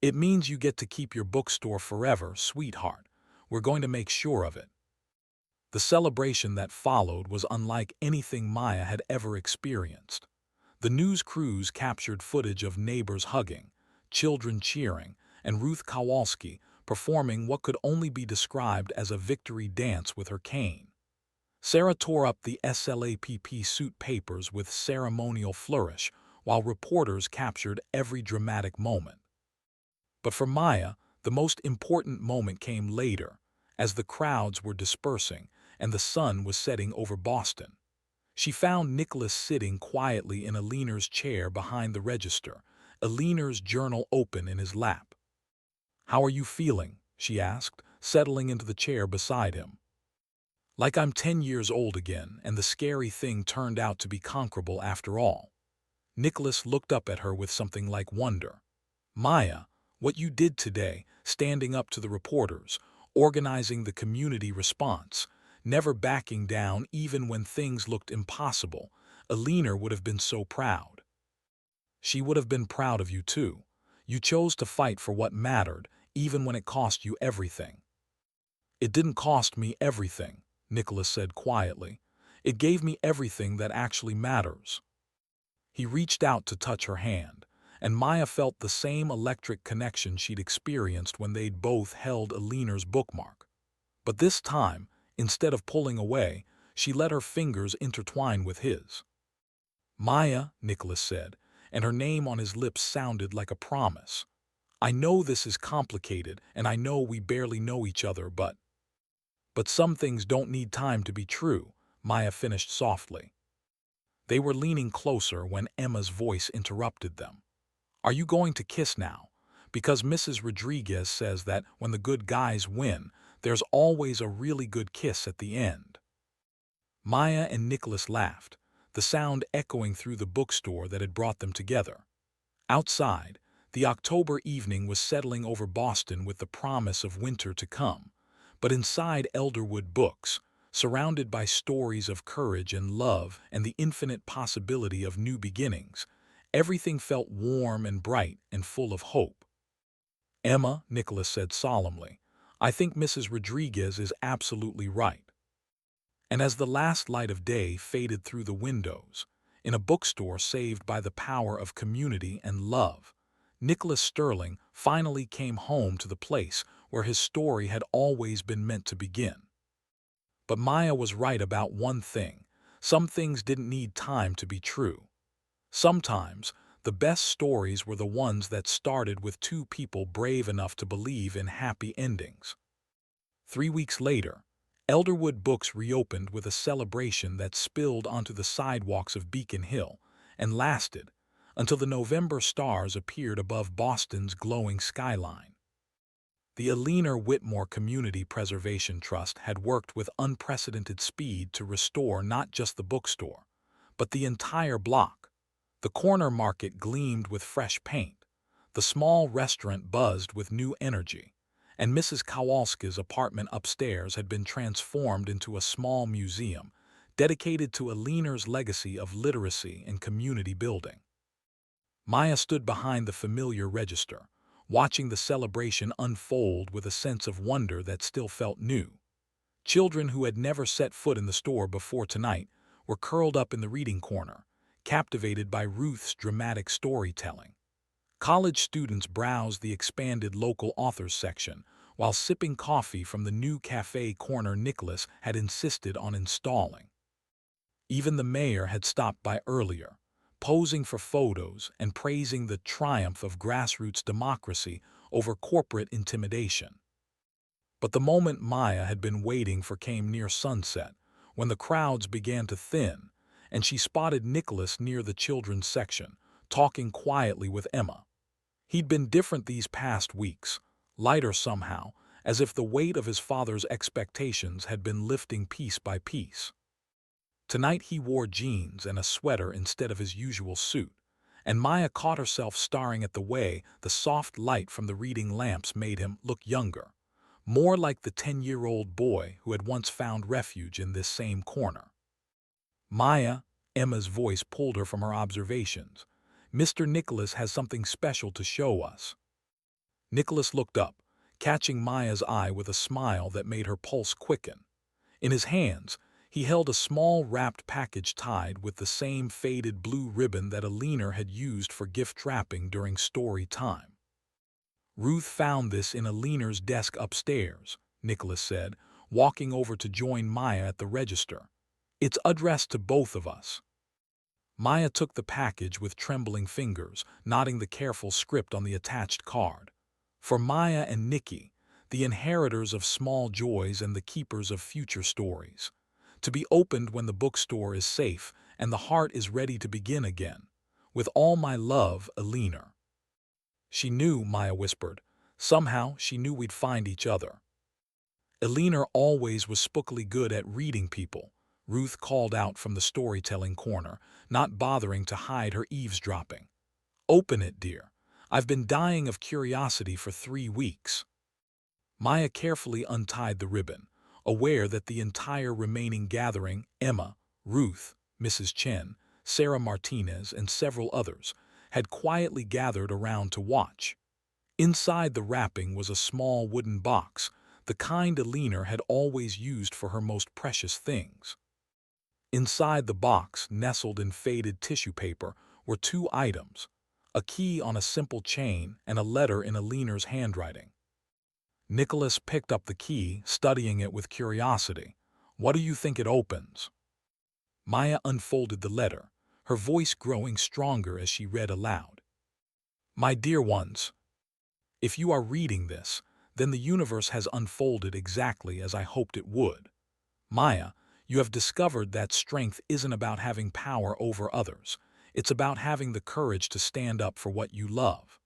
"It means you get to keep your bookstore forever, sweetheart. We're going to make sure of it." The celebration that followed was unlike anything Maya had ever experienced. The news crews captured footage of neighbors hugging, children cheering, and Ruth Kowalski performing what could only be described as a victory dance with her cane. Sarah tore up the SLAPP suit papers with ceremonial flourish, while reporters captured every dramatic moment. But for Maya, the most important moment came later, as the crowds were dispersing and the sun was setting over Boston. She found Nicholas sitting quietly in Eleanor's chair behind the register, Eleanor's journal open in his lap. "How are you feeling?" she asked, settling into the chair beside him. "Like I'm 10 years old again, and the scary thing turned out to be conquerable after all." Nicholas looked up at her with something like wonder. "Maya, what you did today, standing up to the reporters, organizing the community response, never backing down even when things looked impossible, Eleanor would have been so proud." "She would have been proud of you too. You chose to fight for what mattered, even when it cost you everything." "It didn't cost me everything," Nicholas said quietly. "It gave me everything that actually matters." He reached out to touch her hand, and Maya felt the same electric connection she'd experienced when they'd both held Eleanor's bookmark. But this time, instead of pulling away, she let her fingers intertwine with his. "Maya," Nicholas said, and her name on his lips sounded like a promise. "I know this is complicated, and I know we barely know each other, but some things don't need time to be true," Maya finished softly. They were leaning closer when Emma's voice interrupted them. "Are you going to kiss now? Because Mrs. Rodriguez says that when the good guys win, there's always a really good kiss at the end." Maya and Nicholas laughed, the sound echoing through the bookstore that had brought them together. Outside, the October evening was settling over Boston with the promise of winter to come. But inside Elderwood Books, surrounded by stories of courage and love and the infinite possibility of new beginnings. Everything felt warm and bright and full of hope. "Emma," Nicholas said solemnly, "I think Mrs. Rodriguez is absolutely right." And as the last light of day faded through the windows, in a bookstore saved by the power of community and love, Nicholas Sterling finally came home to the place where his story had always been meant to begin. But Maya was right about one thing. Some things didn't need time to be true. Sometimes, the best stories were the ones that started with two people brave enough to believe in happy endings. 3 weeks later, Elderwood Books reopened with a celebration that spilled onto the sidewalks of Beacon Hill and lasted until the November stars appeared above Boston's glowing skyline. The Eleanor Whitmore Community Preservation Trust had worked with unprecedented speed to restore not just the bookstore, but the entire block. The corner market gleamed with fresh paint, the small restaurant buzzed with new energy, and Mrs. Kowalski's apartment upstairs had been transformed into a small museum dedicated to Eleanor's legacy of literacy and community building. Maya stood behind the familiar register, watching the celebration unfold with a sense of wonder that still felt new. Children who had never set foot in the store before tonight were curled up in the reading corner, captivated by Ruth's dramatic storytelling. College students browsed the expanded local authors section while sipping coffee from the new cafe corner Nicholas had insisted on installing. Even the mayor had stopped by earlier, posing for photos and praising the triumph of grassroots democracy over corporate intimidation. But the moment Maya had been waiting for came near sunset, when the crowds began to thin, and she spotted Nicholas near the children's section, talking quietly with Emma. He'd been different these past weeks, lighter somehow, as if the weight of his father's expectations had been lifting piece by piece. Tonight he wore jeans and a sweater instead of his usual suit, and Maya caught herself staring at the way the soft light from the reading lamps made him look younger, more like the 10-year-old boy who had once found refuge in this same corner. "Maya," Emma's voice pulled her from her observations, "Mr. Nicholas has something special to show us." Nicholas looked up, catching Maya's eye with a smile that made her pulse quicken. In his hands, he held a small wrapped package tied with the same faded blue ribbon that Eleanor had used for gift wrapping during story time. "Ruth found this in Eleanor's desk upstairs," Nicholas said, walking over to join Maya at the register. "It's addressed to both of us." Maya took the package with trembling fingers, nodding the careful script on the attached card. "For Maya and Nikki, the inheritors of small joys and the keepers of future stories. To be opened when the bookstore is safe and the heart is ready to begin again. With all my love, Eleanor." "She knew," Maya whispered. "Somehow she knew we'd find each other." "Eleanor always was spookily good at reading people," Ruth called out from the storytelling corner, not bothering to hide her eavesdropping. "Open it, dear. I've been dying of curiosity for 3 weeks." Maya carefully untied the ribbon, aware that the entire remaining gathering, Emma, Ruth, Mrs. Chen, Sarah Martinez, and several others, had quietly gathered around to watch. Inside the wrapping was a small wooden box, the kind Eleanor had always used for her most precious things. Inside the box, nestled in faded tissue paper, were 2 items: a key on a simple chain and a letter in Eleanor's handwriting. Nicholas picked up the key, studying it with curiosity. "What do you think it opens?" Maya unfolded the letter, her voice growing stronger as she read aloud. "My dear ones, if you are reading this, then the universe has unfolded exactly as I hoped it would. Maya, you have discovered that strength isn't about having power over others. It's about having the courage to stand up for what you love.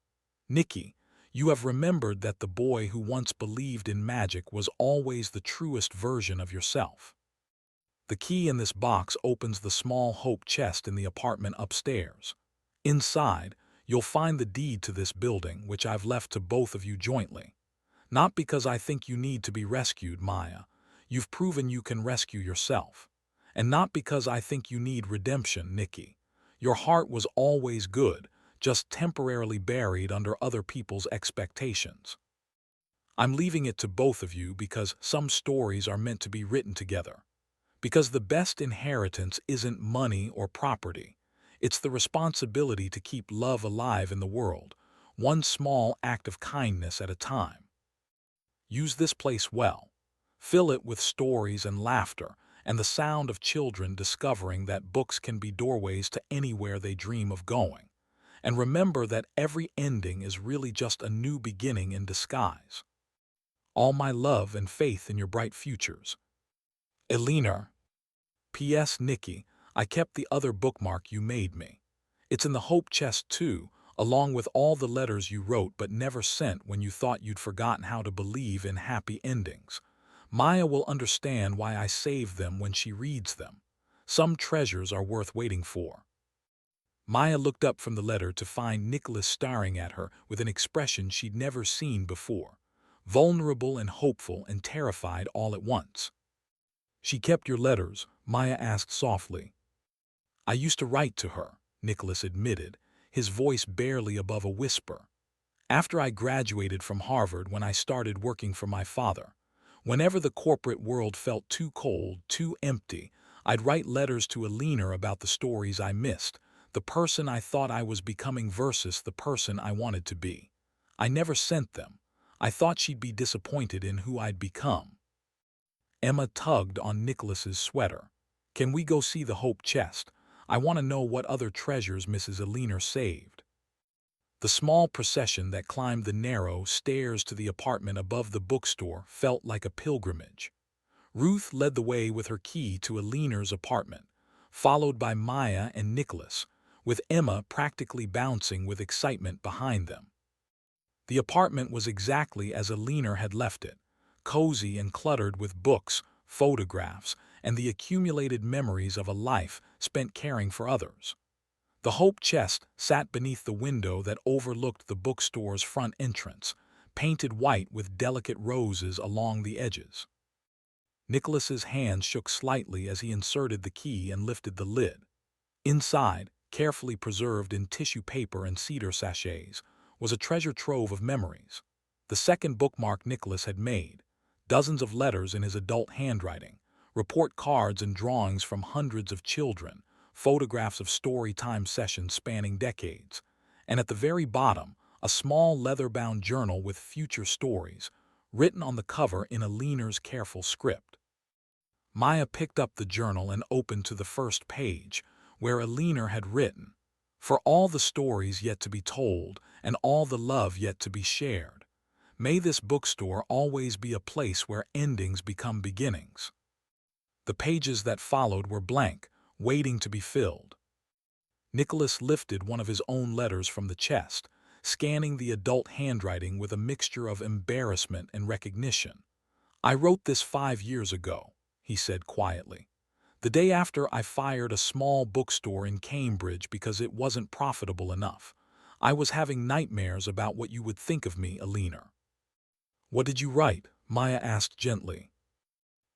Nikki, you have remembered that the boy who once believed in magic was always the truest version of yourself. The key in this box opens the small hope chest in the apartment upstairs. Inside, you'll find the deed to this building, which I've left to both of you jointly. Not because I think you need to be rescued, Maya. You've proven you can rescue yourself. And not because I think you need redemption, Nikki. Your heart was always good, just temporarily buried under other people's expectations. I'm leaving it to both of you because some stories are meant to be written together. Because the best inheritance isn't money or property. It's the responsibility to keep love alive in the world, one small act of kindness at a time. Use this place well. Fill it with stories and laughter, and the sound of children discovering that books can be doorways to anywhere they dream of going. And remember that every ending is really just a new beginning in disguise. All my love and faith in your bright futures. Eleanor. P.S. Nikki, I kept the other bookmark you made me. It's in the hope chest too, along with all the letters you wrote but never sent when you thought you'd forgotten how to believe in happy endings. Maya will understand why I saved them when she reads them. Some treasures are worth waiting for. Maya looked up from the letter to find Nicholas staring at her with an expression she'd never seen before, vulnerable and hopeful and terrified all at once. She kept your letters, Maya asked softly. I used to write to her, Nicholas admitted, his voice barely above a whisper. After I graduated from Harvard, when I started working for my father, whenever the corporate world felt too cold, too empty, I'd write letters to Eleanor about the stories I missed, the person I thought I was becoming versus the person I wanted to be. I never sent them. I thought she'd be disappointed in who I'd become. Emma tugged on Nicholas's sweater. Can we go see the hope chest? I want to know what other treasures Mrs. Eleanor saved. The small procession that climbed the narrow stairs to the apartment above the bookstore felt like a pilgrimage. Ruth led the way with her key to Eleanor's apartment, followed by Maya and Nicholas, with Emma practically bouncing with excitement behind them. The apartment was exactly as Eleanor had left it, cozy and cluttered with books, photographs, and the accumulated memories of a life spent caring for others. The hope chest sat beneath the window that overlooked the bookstore's front entrance, painted white with delicate roses along the edges. Nicholas's hand shook slightly as he inserted the key and lifted the lid. Inside, carefully preserved in tissue paper and cedar sachets, was a treasure trove of memories. The second bookmark Nicholas had made, dozens of letters in his adult handwriting, report cards and drawings from hundreds of children, photographs of story time sessions spanning decades, and at the very bottom, a small leather-bound journal with future stories, written on the cover in Eleanor's careful script. Maya picked up the journal and opened to the first page, where Eleanor had written, "For all the stories yet to be told and all the love yet to be shared, may this bookstore always be a place where endings become beginnings." The pages that followed were blank, waiting to be filled. Nicholas lifted one of his own letters from the chest, scanning the adult handwriting with a mixture of embarrassment and recognition. "I wrote this 5 years ago," he said quietly. "The day after I fired a small bookstore in Cambridge because it wasn't profitable enough. I was having nightmares about what you would think of me, Eleanor." "What did you write?" Maya asked gently.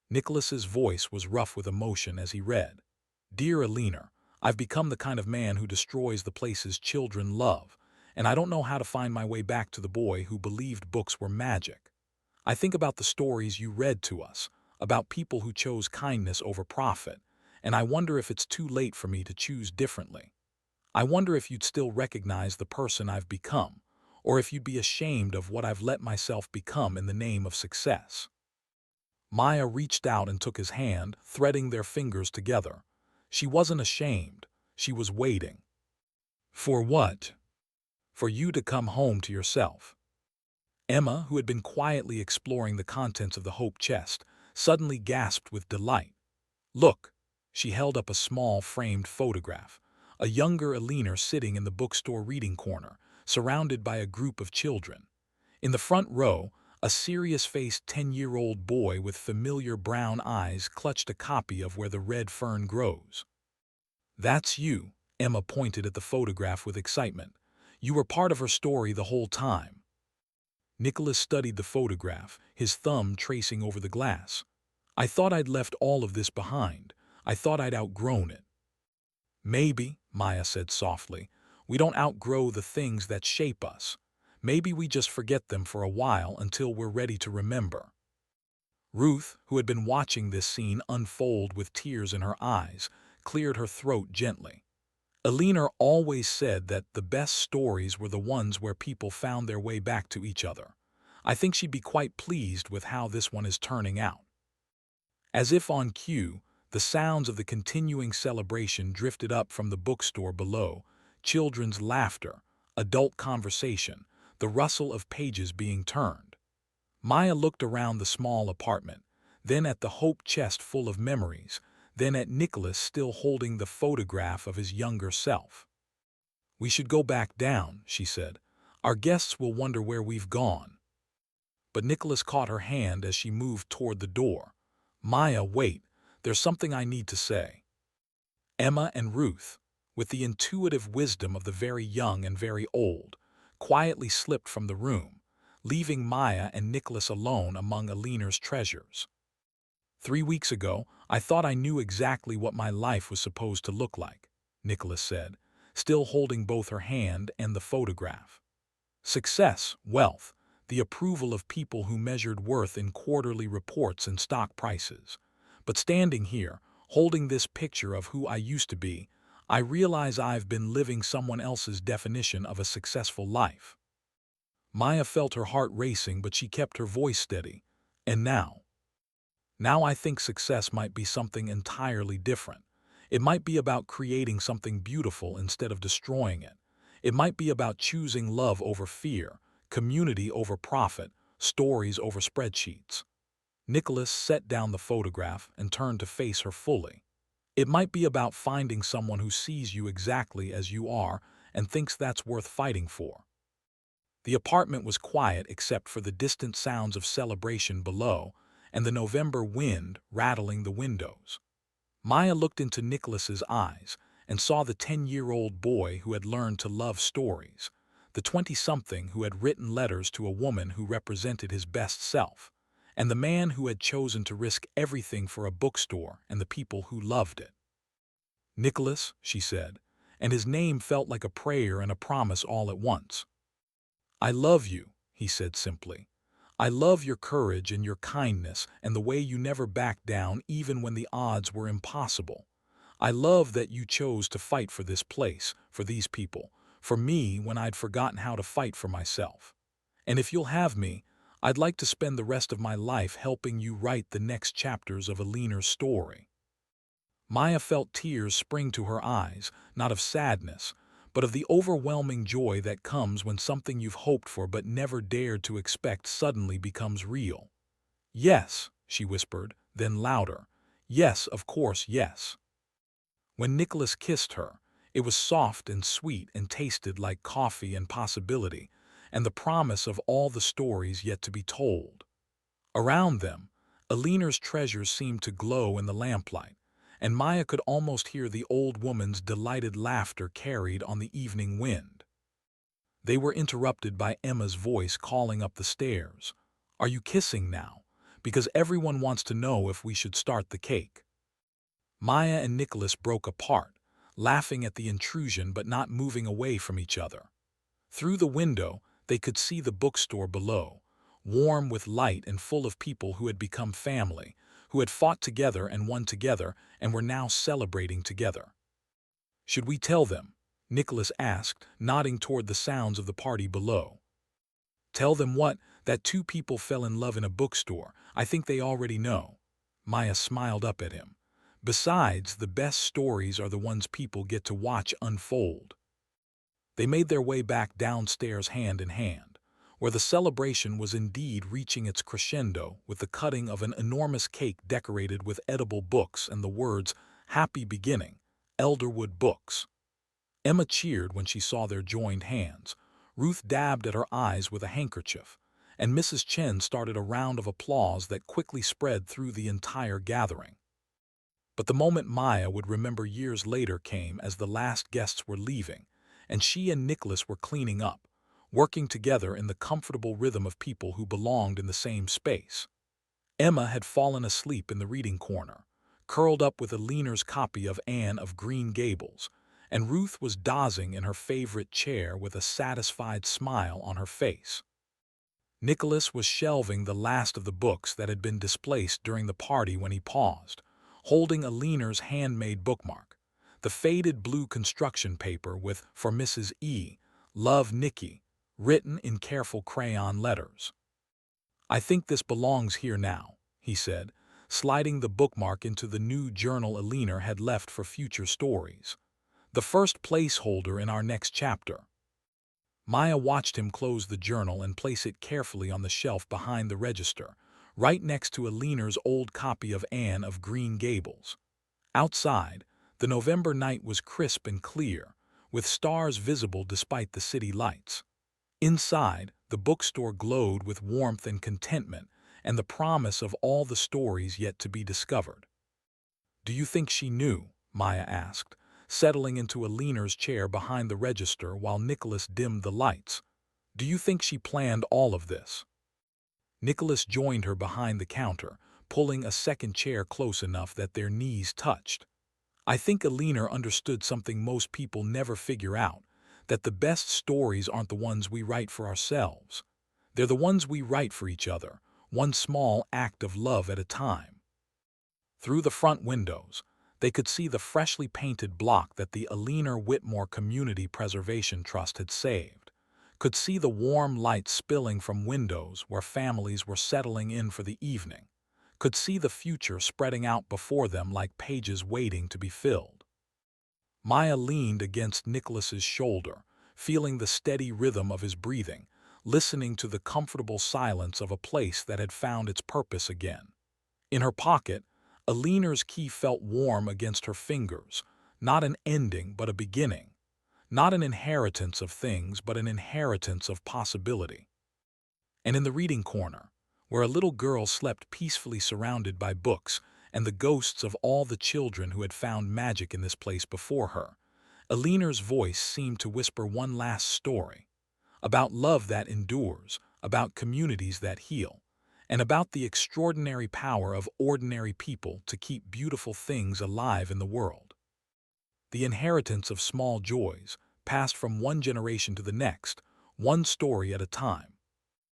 Nicholas's voice was rough with emotion as he read, "Dear Eleanor, I've become the kind of man who destroys the places children love, and I don't know how to find my way back to the boy who believed books were magic. I think about the stories you read to us, about people who chose kindness over profit, and I wonder if it's too late for me to choose differently. I wonder if you'd still recognize the person I've become, or if you'd be ashamed of what I've let myself become in the name of success." Maya reached out and took his hand, threading their fingers together. She wasn't ashamed. She was waiting. "For what?" "For you to come home to yourself." Emma, who had been quietly exploring the contents of the hope chest, suddenly gasped with delight. "Look!" She held up a small framed photograph, a younger Eleanor sitting in the bookstore reading corner, surrounded by a group of children. In the front row, a serious-faced 10-year-old boy with familiar brown eyes clutched a copy of Where the Red Fern Grows. "That's you," Emma pointed at the photograph with excitement. "You were part of her story the whole time." Nicholas studied the photograph, his thumb tracing over the glass. I thought I'd left all of this behind. I thought I'd outgrown it. Maybe, Maya said softly, we don't outgrow the things that shape us. Maybe we just forget them for a while until we're ready to remember. Ruth, who had been watching this scene unfold with tears in her eyes, cleared her throat gently. Elinor always said that the best stories were the ones where people found their way back to each other. I think she'd be quite pleased with how this one is turning out. As if on cue, the sounds of the continuing celebration drifted up from the bookstore below, children's laughter, adult conversation, the rustle of pages being turned. Maya looked around the small apartment, then at the hope chest full of memories, then at Nicholas still holding the photograph of his younger self. "We should go back down," she said. "Our guests will wonder where we've gone." But Nicholas caught her hand as she moved toward the door. "Maya, wait. There's something I need to say." Emma and Ruth, with the intuitive wisdom of the very young and very old, quietly slipped from the room, leaving Maya and Nicholas alone among Elinor's treasures. "3 weeks ago, I thought I knew exactly what my life was supposed to look like," Nicholas said, still holding both her hand and the photograph. "Success, wealth, the approval of people who measured worth in quarterly reports and stock prices. But standing here, holding this picture of who I used to be, I realize I've been living someone else's definition of a successful life." Maya felt her heart racing, but she kept her voice steady. "And now? Now I think success might be something entirely different. It might be about creating something beautiful instead of destroying it. It might be about choosing love over fear, community over profit, stories over spreadsheets." Nicholas set down the photograph and turned to face her fully. "It might be about finding someone who sees you exactly as you are and thinks that's worth fighting for." The apartment was quiet except for the distant sounds of celebration below and the November wind rattling the windows. Maya looked into Nicholas's eyes and saw the 10-year-old boy who had learned to love stories, the 20-something who had written letters to a woman who represented his best self, and the man who had chosen to risk everything for a bookstore and the people who loved it. "Nicholas," she said, and his name felt like a prayer and a promise all at once. "I love you," he said simply. "I love your courage and your kindness and the way you never backed down even when the odds were impossible. I love that you chose to fight for this place, for these people, for me when I'd forgotten how to fight for myself. And if you'll have me, I'd like to spend the rest of my life helping you write the next chapters of Elinor's story." Maya felt tears spring to her eyes, not of sadness, but of the overwhelming joy that comes when something you've hoped for but never dared to expect suddenly becomes real. "Yes," she whispered, then louder. "Yes, of course, yes." When Nicholas kissed her, it was soft and sweet and tasted like coffee and possibility, and the promise of all the stories yet to be told. Around them, Elinor's treasures seemed to glow in the lamplight, and Maya could almost hear the old woman's delighted laughter carried on the evening wind. They were interrupted by Emma's voice calling up the stairs. "Are you kissing now? Because everyone wants to know if we should start the cake." Maya and Nicholas broke apart, laughing at the intrusion but not moving away from each other. Through the window, they could see the bookstore below, warm with light and full of people who had become family, who had fought together and won together and were now celebrating together. "Should we tell them?" Nicholas asked, nodding toward the sounds of the party below. "Tell them what? That two people fell in love in a bookstore. I think they already know." Maya smiled up at him. "Besides, the best stories are the ones people get to watch unfold." They made their way back downstairs hand in hand, where the celebration was indeed reaching its crescendo with the cutting of an enormous cake decorated with edible books and the words, "Happy Beginning, Elderwood Books." Emma cheered when she saw their joined hands. Ruth dabbed at her eyes with a handkerchief, and Mrs. Chen started a round of applause that quickly spread through the entire gathering. But the moment Maya would remember years later came as the last guests were leaving, and she and Nicholas were cleaning up, working together in the comfortable rhythm of people who belonged in the same space. Emma had fallen asleep in the reading corner, curled up with Aline's copy of Anne of Green Gables, and Ruth was dozing in her favorite chair with a satisfied smile on her face. Nicholas was shelving the last of the books that had been displaced during the party when he paused, holding Aline's handmade bookmark, the faded blue construction paper with "For Mrs. E. Love, Nicky," written in careful crayon letters. "I think this belongs here now," he said, sliding the bookmark into the new journal Aline had left for future stories. "The first placeholder in our next chapter." Maya watched him close the journal and place it carefully on the shelf behind the register, right next to Aline's old copy of Anne of Green Gables. Outside, the November night was crisp and clear, with stars visible despite the city lights. Inside, the bookstore glowed with warmth and contentment and the promise of all the stories yet to be discovered. "Do you think she knew?" Maya asked, settling into Aline's chair behind the register while Nicholas dimmed the lights. "Do you think she planned all of this?" Nicholas joined her behind the counter, pulling a second chair close enough that their knees touched. "I think Aline understood something most people never figure out, that the best stories aren't the ones we write for ourselves. They're the ones we write for each other, one small act of love at a time." Through the front windows, they could see the freshly painted block that the Aline Whitmore Community Preservation Trust had saved, could see the warm light spilling from windows where families were settling in for the evening, could see the future spreading out before them like pages waiting to be filled. Maya leaned against Nicholas's shoulder, feeling the steady rhythm of his breathing, listening to the comfortable silence of a place that had found its purpose again. In her pocket, Aline's key felt warm against her fingers, not an ending but a beginning, not an inheritance of things but an inheritance of possibility. And in the reading corner, where a little girl slept peacefully surrounded by books and the ghosts of all the children who had found magic in this place before her, Aline's voice seemed to whisper one last story, about love that endures, about communities that heal, and about the extraordinary power of ordinary people to keep beautiful things alive in the world. The inheritance of small joys, passed from one generation to the next, one story at a time.